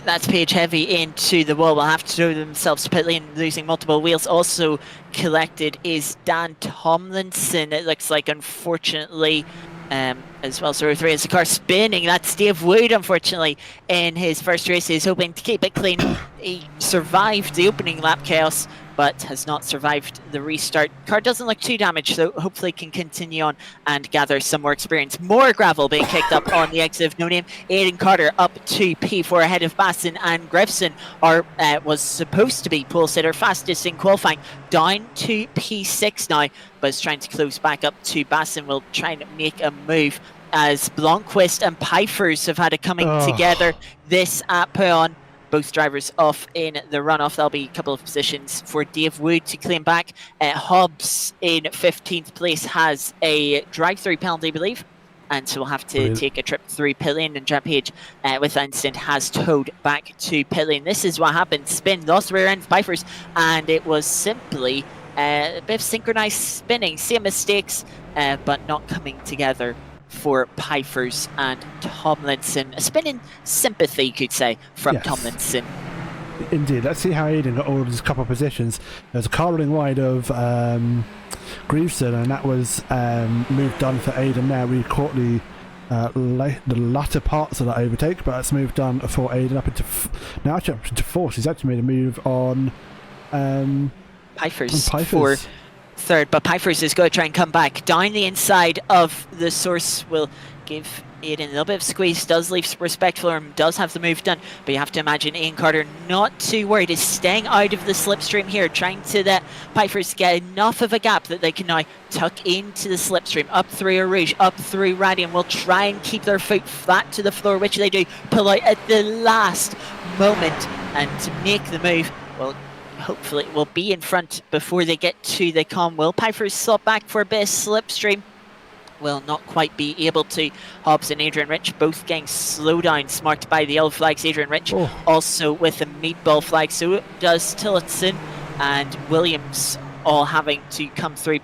That's Page heavy into the wall. Will have to throw themselves to pit lane, losing multiple wheels. Also collected is Dan Tomlinson. It looks like, unfortunately, as well. So three is the car spinning. That's Dave Wood, unfortunately, in his first race. He's hoping to keep it clean. He survived the opening lap chaos, but has not survived the restart. Car doesn't look too damaged, so hopefully can continue on and gather some more experience. More gravel being kicked up on the exit of No Name. Aiden Carter up to P4 ahead of Basson, and Grevson was supposed to be pole sitter, fastest in qualifying, down to P6 now, but is trying to close back up to Basson. Will try and make a move as Blomqvist and Pfeifers have had a coming together this at Peon. Both drivers off in the runoff. There'll be a couple of positions for Dave Wood to claim back. Hobbs in 15th place has a drive-through penalty, I believe, and so we'll have to take a trip through pit lane, and Jump Page with instant has towed back to pit lane. This is what happened. Spin, lost the rear end of Pfeifers, and it was simply a bit of synchronized spinning. Same mistakes, but not coming together for Pfeifers and Tomlinson. A spinning sympathy, you could say, from Tomlinson. Indeed. Let's see how Aiden got all of his couple of positions. There's a car running wide of Grieveson, and that was moved done for Aiden there. We caught the latter parts of that overtake, but that's moved done for Aiden up into now actually up into fourth. He's actually made a move on Pfeifers for third, but Pfeifers is going to try and come back down the inside of the source. Will give Aiden a little bit of squeeze, does leave respect for him, does have the move done, but you have to imagine Ian Carter not too worried, is staying out of the slipstream here, trying to let Pfeifers get enough of a gap that they can now tuck into the slipstream, up through Rouge, up through Radian, will try and keep their foot flat to the floor, which they do, pull out at the last moment, and to make the move, well, hopefully it will be in front before they get to the con. Will Pfeifers slot back for a bit of slipstream? Will not quite be able to. Hobbs and Adrian Rich both getting slow down, marked by the yellow flags. Adrian Rich also with a meatball flag, so does Tillotson and Williams, all having to come through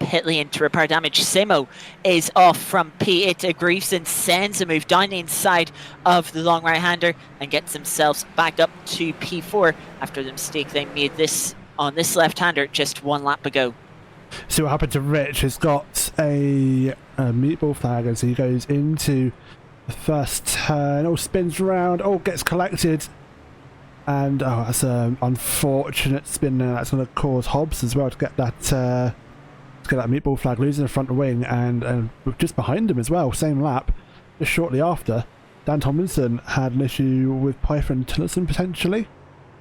pit lane to repair damage. Simo is off from P8 to Grieveson, sends a move down the inside of the long right-hander and gets themselves back up to P4 after the mistake they made this on this left-hander just one lap ago. So what happened to Rich has got a meatball flag as he goes into the first turn, spins around, gets collected, and that's an unfortunate spin there. That's going to cause Hobbs as well to get that meatball flag, losing the front wing, and just behind him as well, same lap, just shortly after, Dan Tomlinson had an issue with Pfeiffer and Tillotson potentially.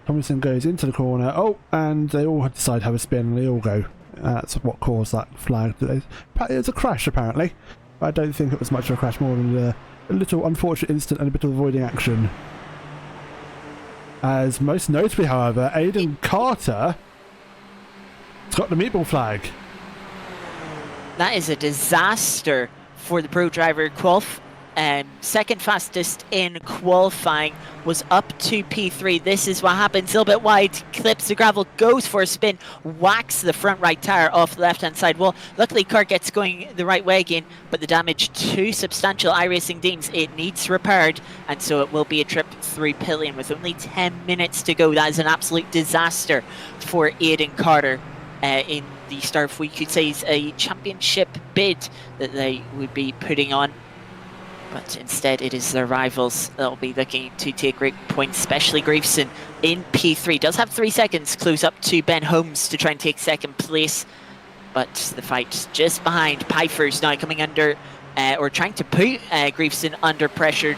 Tomlinson goes into the corner, and they all decide to have a spin, and they all go. That's what caused that flag. It was a crash apparently, but I don't think it was much of a crash, more than a little unfortunate incident and a bit of avoiding action. As most notably, however, Aiden Carter has got the meatball flag. That is a disaster for the pro driver. Second fastest in qualifying, was up to P3. This is what happens. A little bit wide, clips the gravel, goes for a spin, whacks the front right tyre off the left hand side wall. Luckily, car gets going the right way again, but the damage too substantial. iRacing deems it needs repaired, and so it will be a trip through pit lane with only 10 minutes to go. That is an absolute disaster for Aiden Carter in the start of, we could say, is a championship bid that they would be putting on. But instead it is their rivals that will be looking to take great points, especially Grieveson in P3. Does have 3 seconds, close up to Ben Holmes to try and take second place. But the fight just behind. Pfeiffer's now coming under, or trying to put Grieveson under pressure.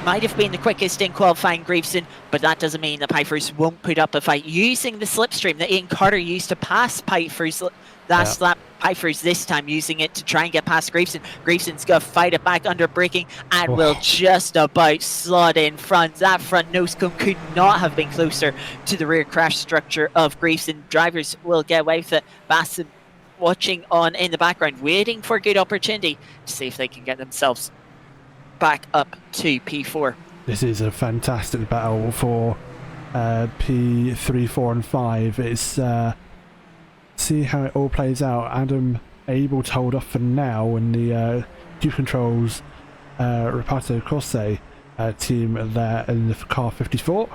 Might have been the quickest in qualifying, Grieveson, but that doesn't mean that Pfeiffer's won't put up a fight. Using the slipstream that Ian Carter used to pass Pfeiffer's last lap, Pfeiffer's this time using it to try and get past Grieveson. Grieveson's going to fight it back under braking and will just about slot in front. That front nose cone could not have been closer to the rear crash structure of Grieveson. Drivers will get away with it. Basson watching on in the background, waiting for a good opportunity to see if they can get themselves back up to P4. This is a fantastic battle for P3, 4 and 5. It's see how it all plays out. Adam able to hold off for now, and the Q controls Reparto Corse team there in the car 54.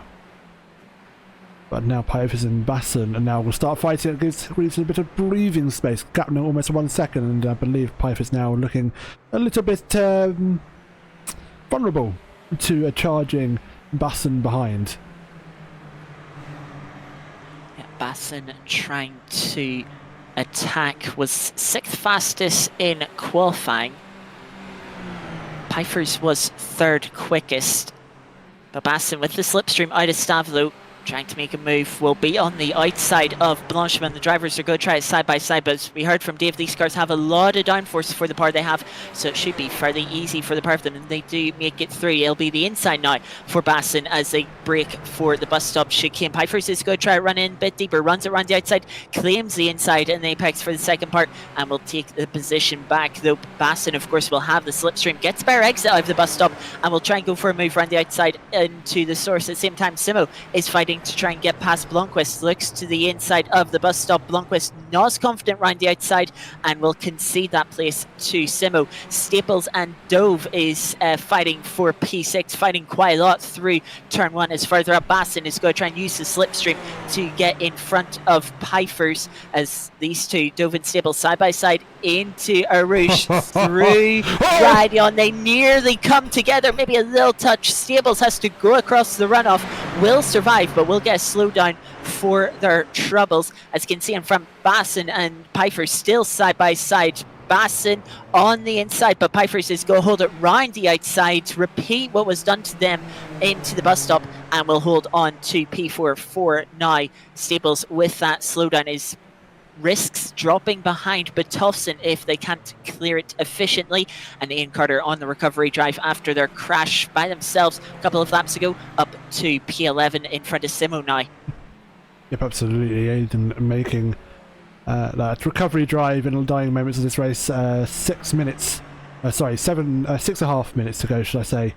But now Pipers and Basson and now will start fighting. It gives Greaves a bit of breathing space. Gap now almost 1 second, and I believe Pipers now looking a little bit vulnerable to a charging Basson behind. Yeah, Basson trying to attack, was 6th fastest in qualifying. Pipers was 3rd quickest. But Basson with the slipstream out of Stavlo, trying to make a move, will be on the outside of Blancheman. The drivers are going to try it side by side, but as we heard from Dave, these cars have a lot of downforce for the power they have, so it should be fairly easy for the power of them, and they do make it through. It'll be the inside now for Basson as they break for the bus stop chicane. Pipers is going to try to run in a bit deeper, runs around the outside, claims the inside and the apex for the second part, and will take the position back, though Basson of course will have the slipstream, gets a better exit out of the bus stop, and will try and go for a move around the outside into the source. At the same time, Simo is fighting to try and get past Blomqvist, looks to the inside of the bus stop. Blomqvist not as confident round the outside and will concede that place to Simo. Staples and Dove is fighting for P6, fighting quite a lot through turn 1. As further up, Basson is going to try and use the slipstream to get in front of Pifers, as these two, Dove and Staples, side by side into Arouge through Radion. They nearly come together, maybe a little touch. Staples has to go across the runoff, will survive, but will get a slowdown for their troubles. As you can see in front, Basson and Pifers still side by side. Basson on the inside, but Pifers is going to hold it round the outside, repeat what was done to them into the bus stop, and will hold on to P4 for now. Staples with that slowdown is risks dropping behind Butofsen if they can't clear it efficiently, and Ian Carter on the recovery drive after their crash by themselves a couple of laps ago, up to P11 in front of Simo now. Yep, absolutely. Aiden making that recovery drive in the dying moments of this race. 6 minutes, 6.5 minutes to go, should I say,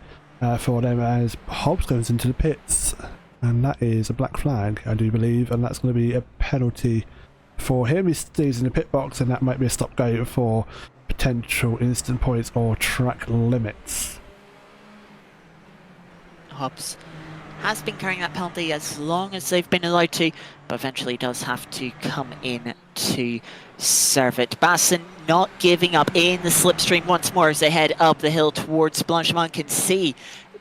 for them, as Hobbs goes into the pits, and that is a black flag, I do believe, and that's going to be a penalty for him. He stays in the pit box, and that might be a stop go for potential instant points or track limits. Hobbs has been carrying that penalty as long as they've been allowed to, but eventually does have to come in to serve it. Basson not giving up in the slipstream once more as they head up the hill towards Blanchemont. Can see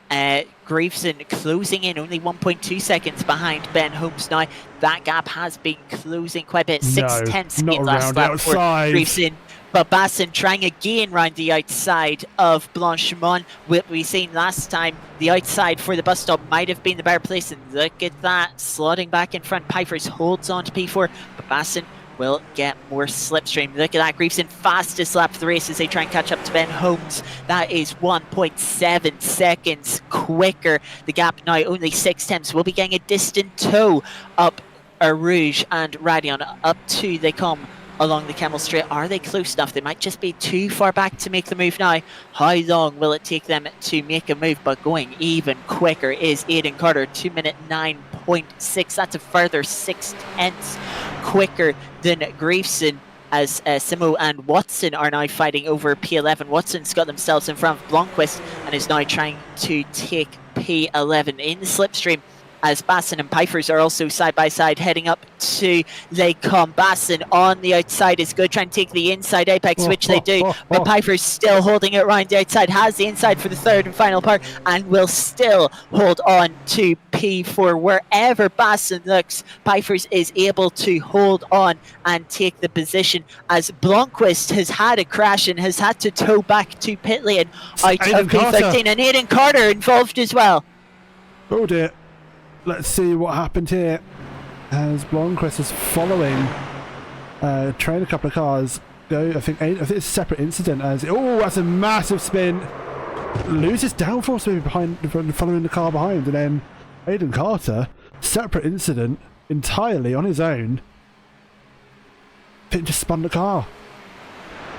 Graveson closing in, only 1.2 seconds behind Ben Holmes now. That gap has been closing quite a bit. 6/10 not in last around lap for outside. Graveson. But Basson trying again round the outside of Blanchemont. What we seen last time, the outside for the bus stop might have been the better place, and look at that, slotting back in front. Pifers holds on to P4, but Basson will get more slipstream. Look at that, Graveson fastest lap of the race as they try and catch up to Ben Holmes. That is 1.7 seconds quicker. The gap now only 6/10. We'll be getting a distant tow up Arouge and Radion. Up to they come along the Camel Straight. Are they close enough? They might just be too far back to make the move now. How long will it take them to make a move? But going even quicker is Aiden Carter, 2 minute 9.6. That's a further 6/10 quicker than Graveson, as Simo and Watson are now fighting over P11. Watson's got themselves in front of Blomqvist and is now trying to take P11 in the slipstream, as Basson and Pifers are also side by side heading up to Lake Com. Basson on the outside is good, trying to take the inside apex, which they do, but Pifers still holding it around the outside, has the inside for the third and final part, and will still hold on to P4. Wherever Basson looks, Pifers is able to hold on and take the position, as Blomqvist has had a crash and has had to tow back to pit lane out of P13, and Aiden Carter involved as well. Oh dear. Let's see what happened here, as Blomqvist is following, trying a couple of cars go. I think it's a separate incident, as that's a massive spin, loses downforce maybe behind, following the car behind, and then Aiden Carter, separate incident entirely on his own, just spun the car.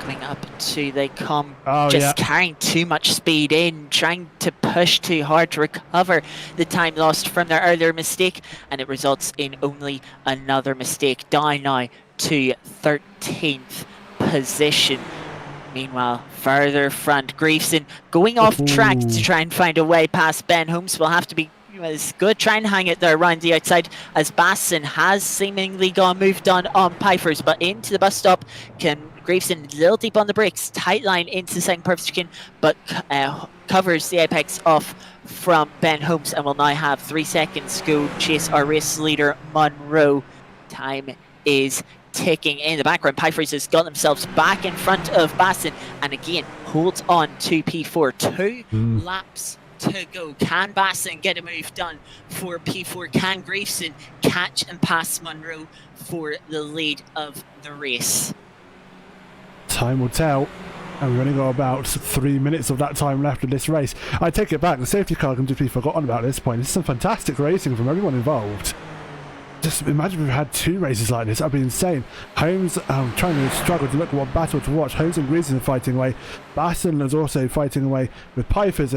Coming up to they come, just carrying too much speed in, trying to push too hard to recover the time lost from their earlier mistake, and it results in only another mistake. Down now to 13th position. Meanwhile, further front, Greaveson going off track to try and find a way past Ben. Holmes will have to be as good. Try and hang it there around the outside as Basson has seemingly moved on Pifers, but into the bus stop. Can Greaveson a little deep on the brakes, tight line into the second perfect chicane, but covers the apex off from Ben Holmes and will now have 3 seconds to go chase our race leader Monroe. Time is ticking in the background. Pifers has got themselves back in front of Basson and again holds on to P4. 2 laps to go. Can Basson get a move done for P4? Can Greaveson catch and pass Monroe for the lead of the race? Time will tell. And we've only got about 3 minutes of that time left in this race. I take it back. The safety car can just be forgotten about at this point. This is some fantastic racing from everyone involved. Just imagine if we've had 2 races like this. That'd be insane. Holmes trying to struggle to look at what battle to watch. Holmes and Greaveson are fighting away. Basson is also fighting away with Pifers.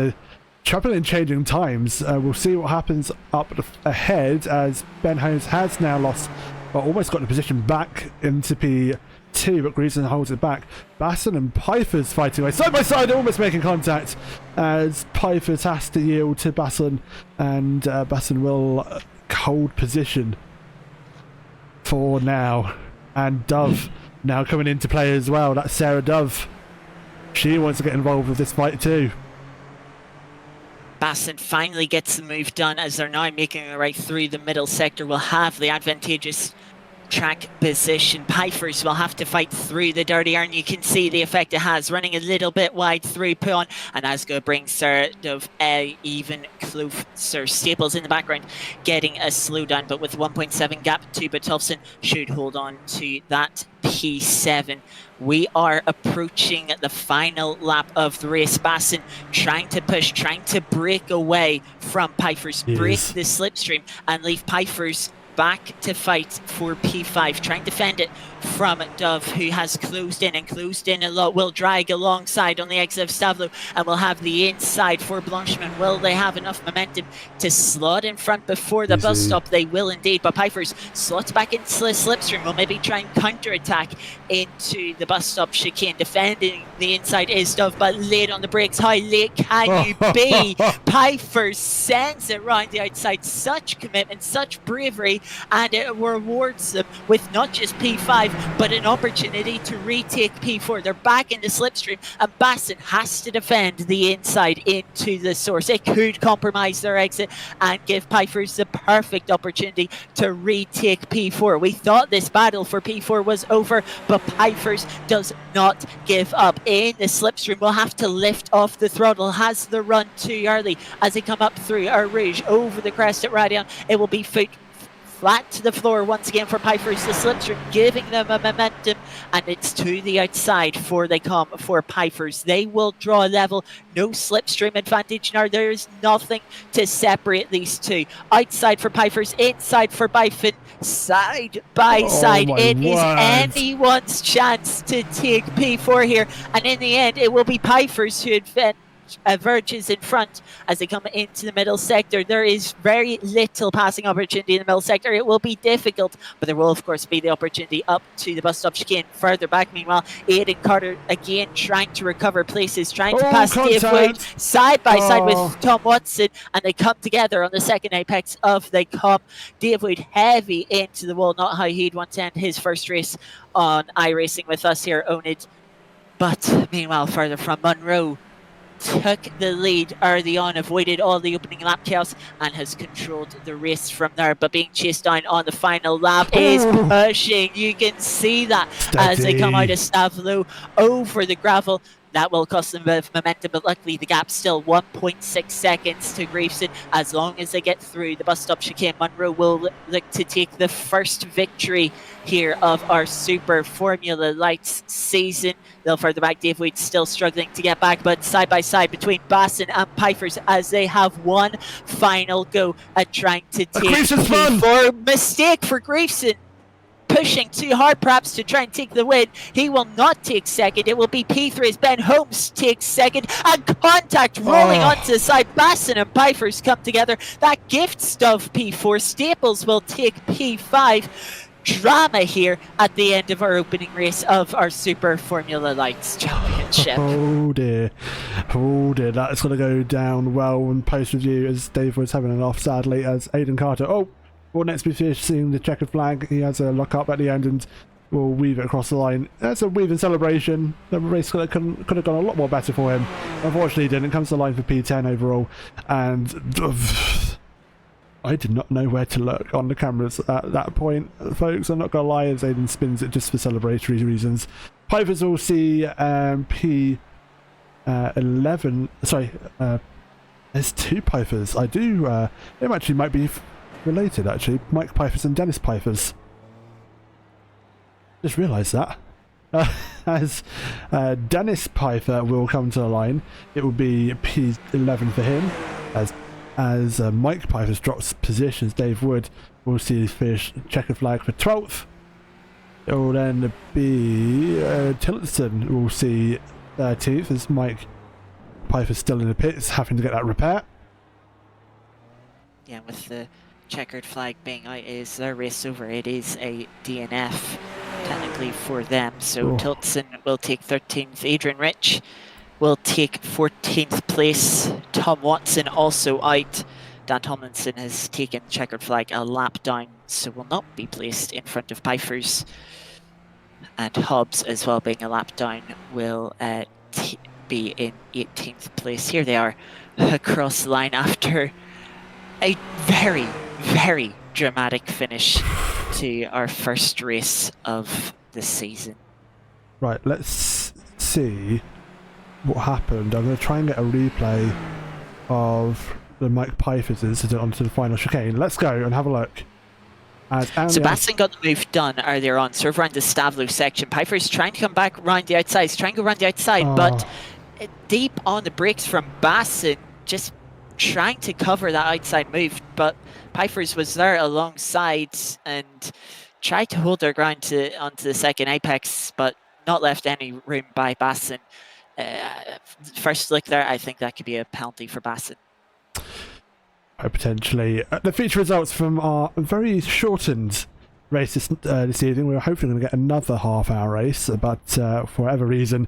Chopping and changing times. We'll see what happens up ahead as Ben Holmes has now lost, or almost got the position back into P2, but Greaveson holds it back. Basson and Pifers fighting away side by side, almost making contact as Pifers has to yield to Basson, and Basson will hold position for now. And Dove now coming into play as well. That's Sarah Dove. She wants to get involved with this fight too. Basson finally gets the move done as they're now making their way through the middle sector. Will have the advantageous track position. Pifers will have to fight through the dirty iron. You can see the effect it has, running a little bit wide through Puon, and Asgo brings Sarah Dove even closer. Staples in the background getting a slowdown, but with 1.7 gap to Botolfsen should hold on to that P7. We are approaching the final lap of the race. Basson trying to push, trying to break away from Pifers, break the slipstream and leave Pifers back to fight for P5, trying to defend it from Dove, who has closed in a lot. Will drag alongside on the exit of Stavlo and will have the inside for Blanchman. Will they have enough momentum to slot in front before the bus stop? They will indeed, but Pifers slots back into the slipstream. Will maybe try and counter-attack into the bus stop chicane. Defending the inside is Dove, but late on the brakes. How late can you be? Pifers sends it round the outside. Such commitment, such bravery, and it rewards them with not just P5 but an opportunity to retake P4. They're back in the slipstream and Basson has to defend the inside into the source. It could compromise their exit and give Pifers the perfect opportunity to retake P4. We thought this battle for P4 was over, but Pifers does not give up. In the slipstream, will have to lift off the throttle, has the run too early as they come up through our Rouge over the crest at Radion. It will be flat to the floor once again for Pifers. The slipstream giving them a momentum, and it's to the outside for they come for Pifers. They will draw a level. No slipstream advantage now. There is nothing to separate these two. Outside for Pifers, inside for Bifin, side by side. It is anyone's chance to take P4 here, and in the end it will be Pifers who verges in front as they come into the middle sector. There is very little passing opportunity in the middle sector. It will be difficult, but there will of course be the opportunity up to the bus stop chicane. Further back, meanwhile, Aidan Carter again trying to recover places, trying to pass Dave Wood side by side with Tom Watson, and they come together on the second apex of they come. Dave Wood heavy into the wall, not how he'd want to end his first race on iRacing with us here, oNiD. But meanwhile, further from Monroe, took the lead early on, avoided all the opening lap chaos and has controlled the race from there, but being chased down on the final lap is pushing. You can see that as they come out of Stavlo over the gravel. That will cost them a bit of momentum, but luckily the gap's still 1.6 seconds to Greaveson. As long as they get through the bus stop chicane, Monroe will look to take the first victory here of our Super Formula Lights season. They'll further back. Dave Wade still struggling to get back, but side by side between Basson and Pifers as they have one final go at trying to take P4. Mistake for Greaveson. Pushing too hard perhaps to try and take the win. He will not take second. It will be P3 as Ben Holmes takes second, and contact rolling onto the side. Basson and Pifers come together. That gifts Dove P4. Staples will take P5. drama here at the end of our opening race of our Super Formula Lights Championship. Oh dear, that's going to go down well in post-review as Dave was having an off, sadly, as Aidan Carter, will next be seeing the checkered flag. He has a lock up at the end and will weave it across the line. That's a weaving celebration. The race could have gone a lot more better for him. Unfortunately, it didn't. It comes to the line for P10 overall, and I did not know where to look on the cameras at that point, folks. I'm not going to lie, as Aidan spins it just for celebratory reasons. Pipers will see P11. Sorry, there's two Pipers. I do. It actually might be related, actually. Mike Pipers and Dennis Pipers. Just realised that. As Dennis Piper will come to the line, it will be P11 for him. As Mike Piper's drops positions, Dave Wood will see his fish checker flag for 12th. It will then be Tillotson will see 13th as Mike Piper's still in the pits, having to get that repair. Yeah, with the checkered flag being out, is their race over. It is a DNF technically for them. So Tillotson will take 13th. Adrian Rich will take 14th place. Tom Watson also out. Dan Tomlinson has taken the checkered flag a lap down, so will not be placed in front of Pfeiffer's. And Hobbs, as well being a lap down, will be in 18th place. Here they are across the line after a very, very dramatic finish to our first race of the season. Right, let's see what happened. I'm going to try and get a replay of the Mike Pfeiffer's incident onto the final chicane. Let's go and have a look. Sebastian got the move done earlier on, sort of around the Stavlo section. Pfeiffer's trying to come back around the outside. He's trying to go around the outside, but deep on the brakes from Basson, just trying to cover that outside move. But Pfeiffer's was there alongside and tried to hold their ground onto the second apex, but not left any room by Basson. First look there, I think that could be a penalty for Basson. Potentially. The feature results from our very shortened race this evening. We were hoping to get another half-hour race, but for whatever reason,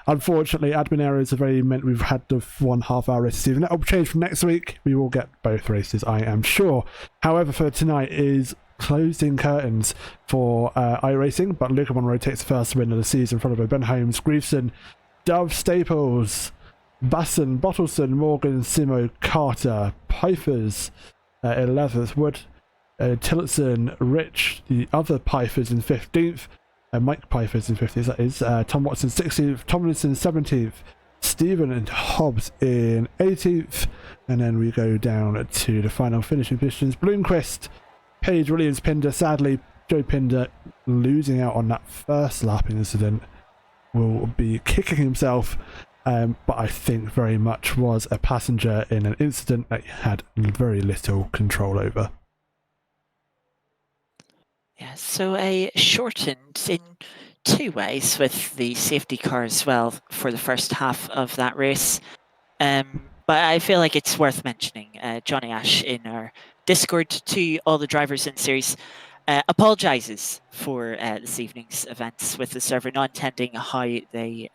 unfortunately, admin errors have already meant we've had the 1 half-hour race this evening. That will change from next week. We will get both races, I am sure. However, for tonight is closing curtains for iRacing, but Luca Monroe takes the first win of the season, followed by Ben Holmes, Grieveson, Dove, Staples, Basson, Bottleson, Morgan, Simo, Carter, Pfeiffer's 11th, Wood, Tillotson, Rich, the other Pfeiffer's in 15th, Mike Pfeiffer's in 15th, that is, Tom Watson 16th, Tomlinson 17th, Stephen and Hobbs in 18th, and then we go down to the final finishing positions. Bloomquist, Page, Williams, Pinder. Sadly, Joe Pinder losing out on that first lapping incident will be kicking himself. But I think very much was a passenger in an incident that he had very little control over. Yeah, so a shortened in 2 ways with the safety car as well for the first half of that race. But I feel like it's worth mentioning. Johnny Ash in our Discord to all the drivers in series apologises for this evening's events with the server not attending how he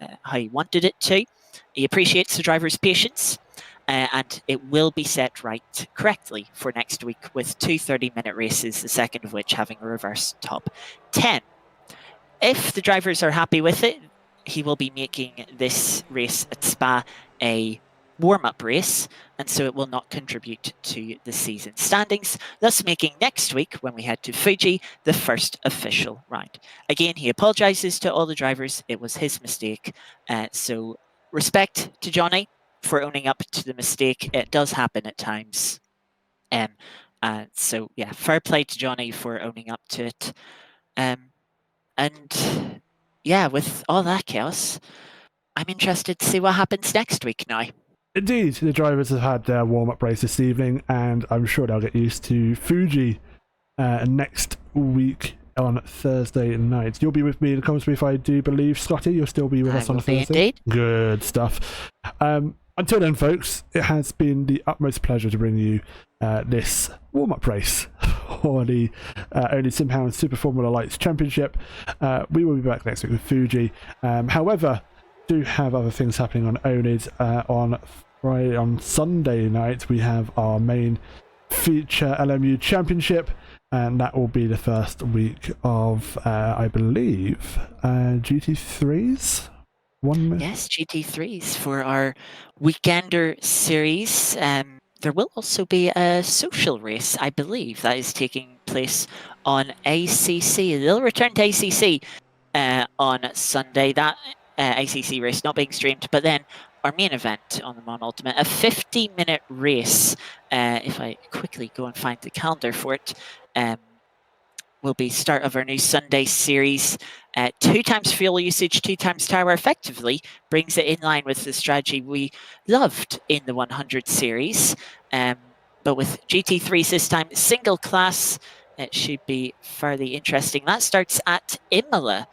wanted it to. He appreciates the driver's patience, and it will be set right correctly for next week with 2 30-minute races, the second of which having a reverse top 10. If the drivers are happy with it, he will be making this race at Spa a warm-up race, and so it will not contribute to the season standings, thus making next week, when we head to Fuji, the first official round. Again, he apologises to all the drivers. It was his mistake. So respect to Johnny for owning up to the mistake. It does happen at times. So yeah, fair play to Johnny for owning up to it. And yeah, with all that chaos, I'm interested to see what happens next week now. Indeed, the drivers have had their warm-up race this evening, and I'm sure they'll get used to Fuji next week on Thursday night. You'll be with me in the comments if I do believe, Scotty. You'll still be with us on Thursday. Indeed. Good stuff. Until then, folks, it has been the utmost pleasure to bring you this warm-up race for the oNiD SimHound Super Formula Lights Championship. We will be back next week with Fuji. However, do have other things happening on oNiD. On Sunday night, we have our main feature LMU Championship, and that will be the first week of, I believe, GT3s. Yes, GT3s for our Weekender series. There will also be a social race, I believe, that is taking place on ACC. They'll return to ACC on Sunday. That ACC race not being streamed, but then our main event on the Mon Ultimate, a 50-minute race. If I quickly go and find the calendar for it, will be start of our new Sunday series. 2 times fuel usage, 2 times tower, effectively brings it in line with the strategy we loved in the 100 series. But with GT3s this time, single class, it should be fairly interesting. That starts at Imola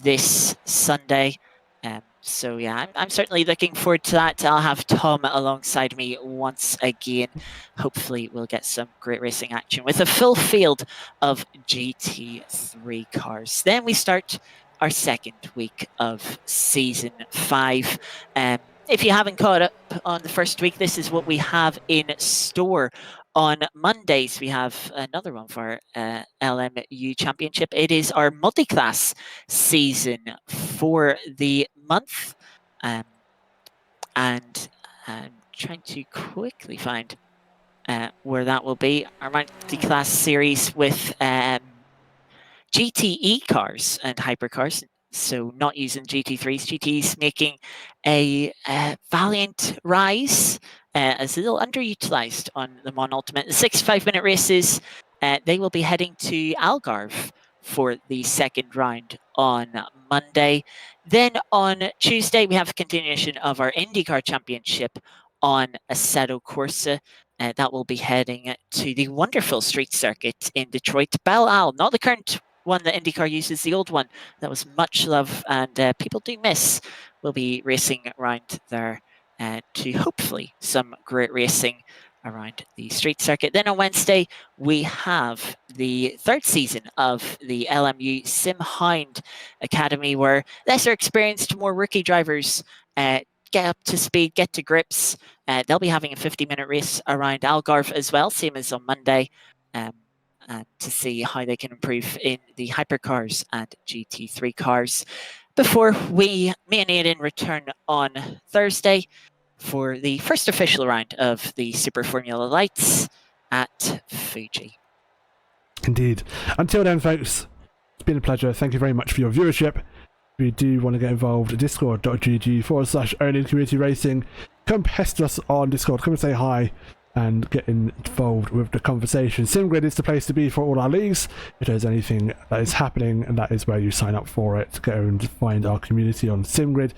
this Sunday. So yeah, I'm certainly looking forward to that. I'll have Tom alongside me once again. Hopefully we'll get some great racing action with a full field of GT3 cars. Then we start our second week of Season 5. If you haven't caught up on the first week, this is what we have in store. On Mondays, we have another one for our LMU Championship. It is our multi-class season for the month. And I'm trying to quickly find where that will be. Our multi-class series with GTE cars and hypercars. So not using GT3s. GT's making a valiant rise, as a little underutilized on the Mon Ultimate. The 65-minute races, they will be heading to Algarve for the second round on Monday. Then on Tuesday, we have a continuation of our IndyCar Championship on Assetto Corsa. That will be heading to the wonderful street circuit in Detroit. Belle Isle, not the current one that IndyCar uses, the old one that was much love and people do miss. We'll be racing around there to hopefully some great racing around the street circuit. Then on Wednesday, we have the third season of the LMU SimHound Academy, where lesser experienced, more rookie drivers get up to speed, get to grips. They'll be having a 50-minute race around Algarve as well, same as on Monday, to see how they can improve in the hypercars and GT3 cars before me and Aidan return on Thursday for the first official round of the Super Formula Lights at Fuji. Indeed. Until then, folks, it's been a pleasure. Thank you very much for your viewership. If you do want to get involved, discord.gg/oNiD Community Racing. Come pester us on Discord. Come and say hi and get involved with the conversation. SimGrid is the place to be for all our leagues. If there's anything that is happening, and that is where you sign up for it. Go and find our community on SimGrid.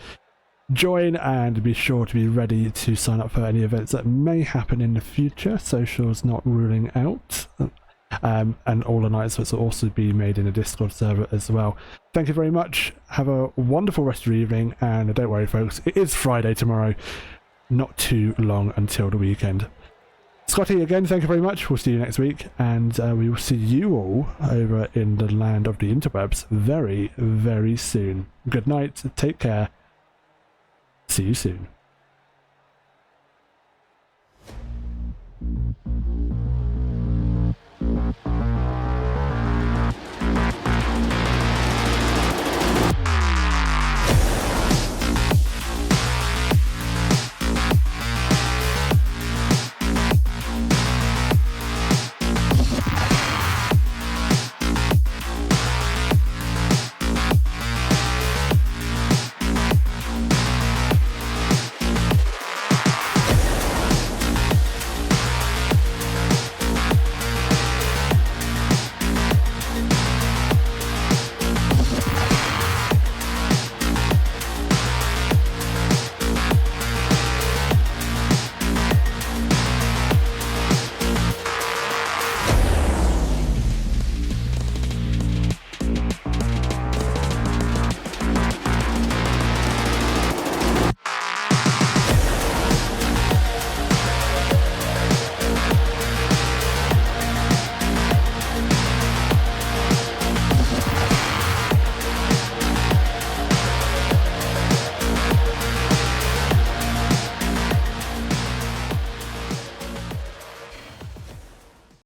Join and be sure to be ready to sign up for any events that may happen in the future. Socials not ruling out. And all announcements will also be made in a Discord server as well. Thank you very much. Have a wonderful rest of your evening, and don't worry, folks, it is Friday tomorrow. Not too long until the weekend. Scotty, again, thank you very much. We'll see you next week, and we will see you all over in the land of the interwebs very, very soon. Good night. Take care. See you soon.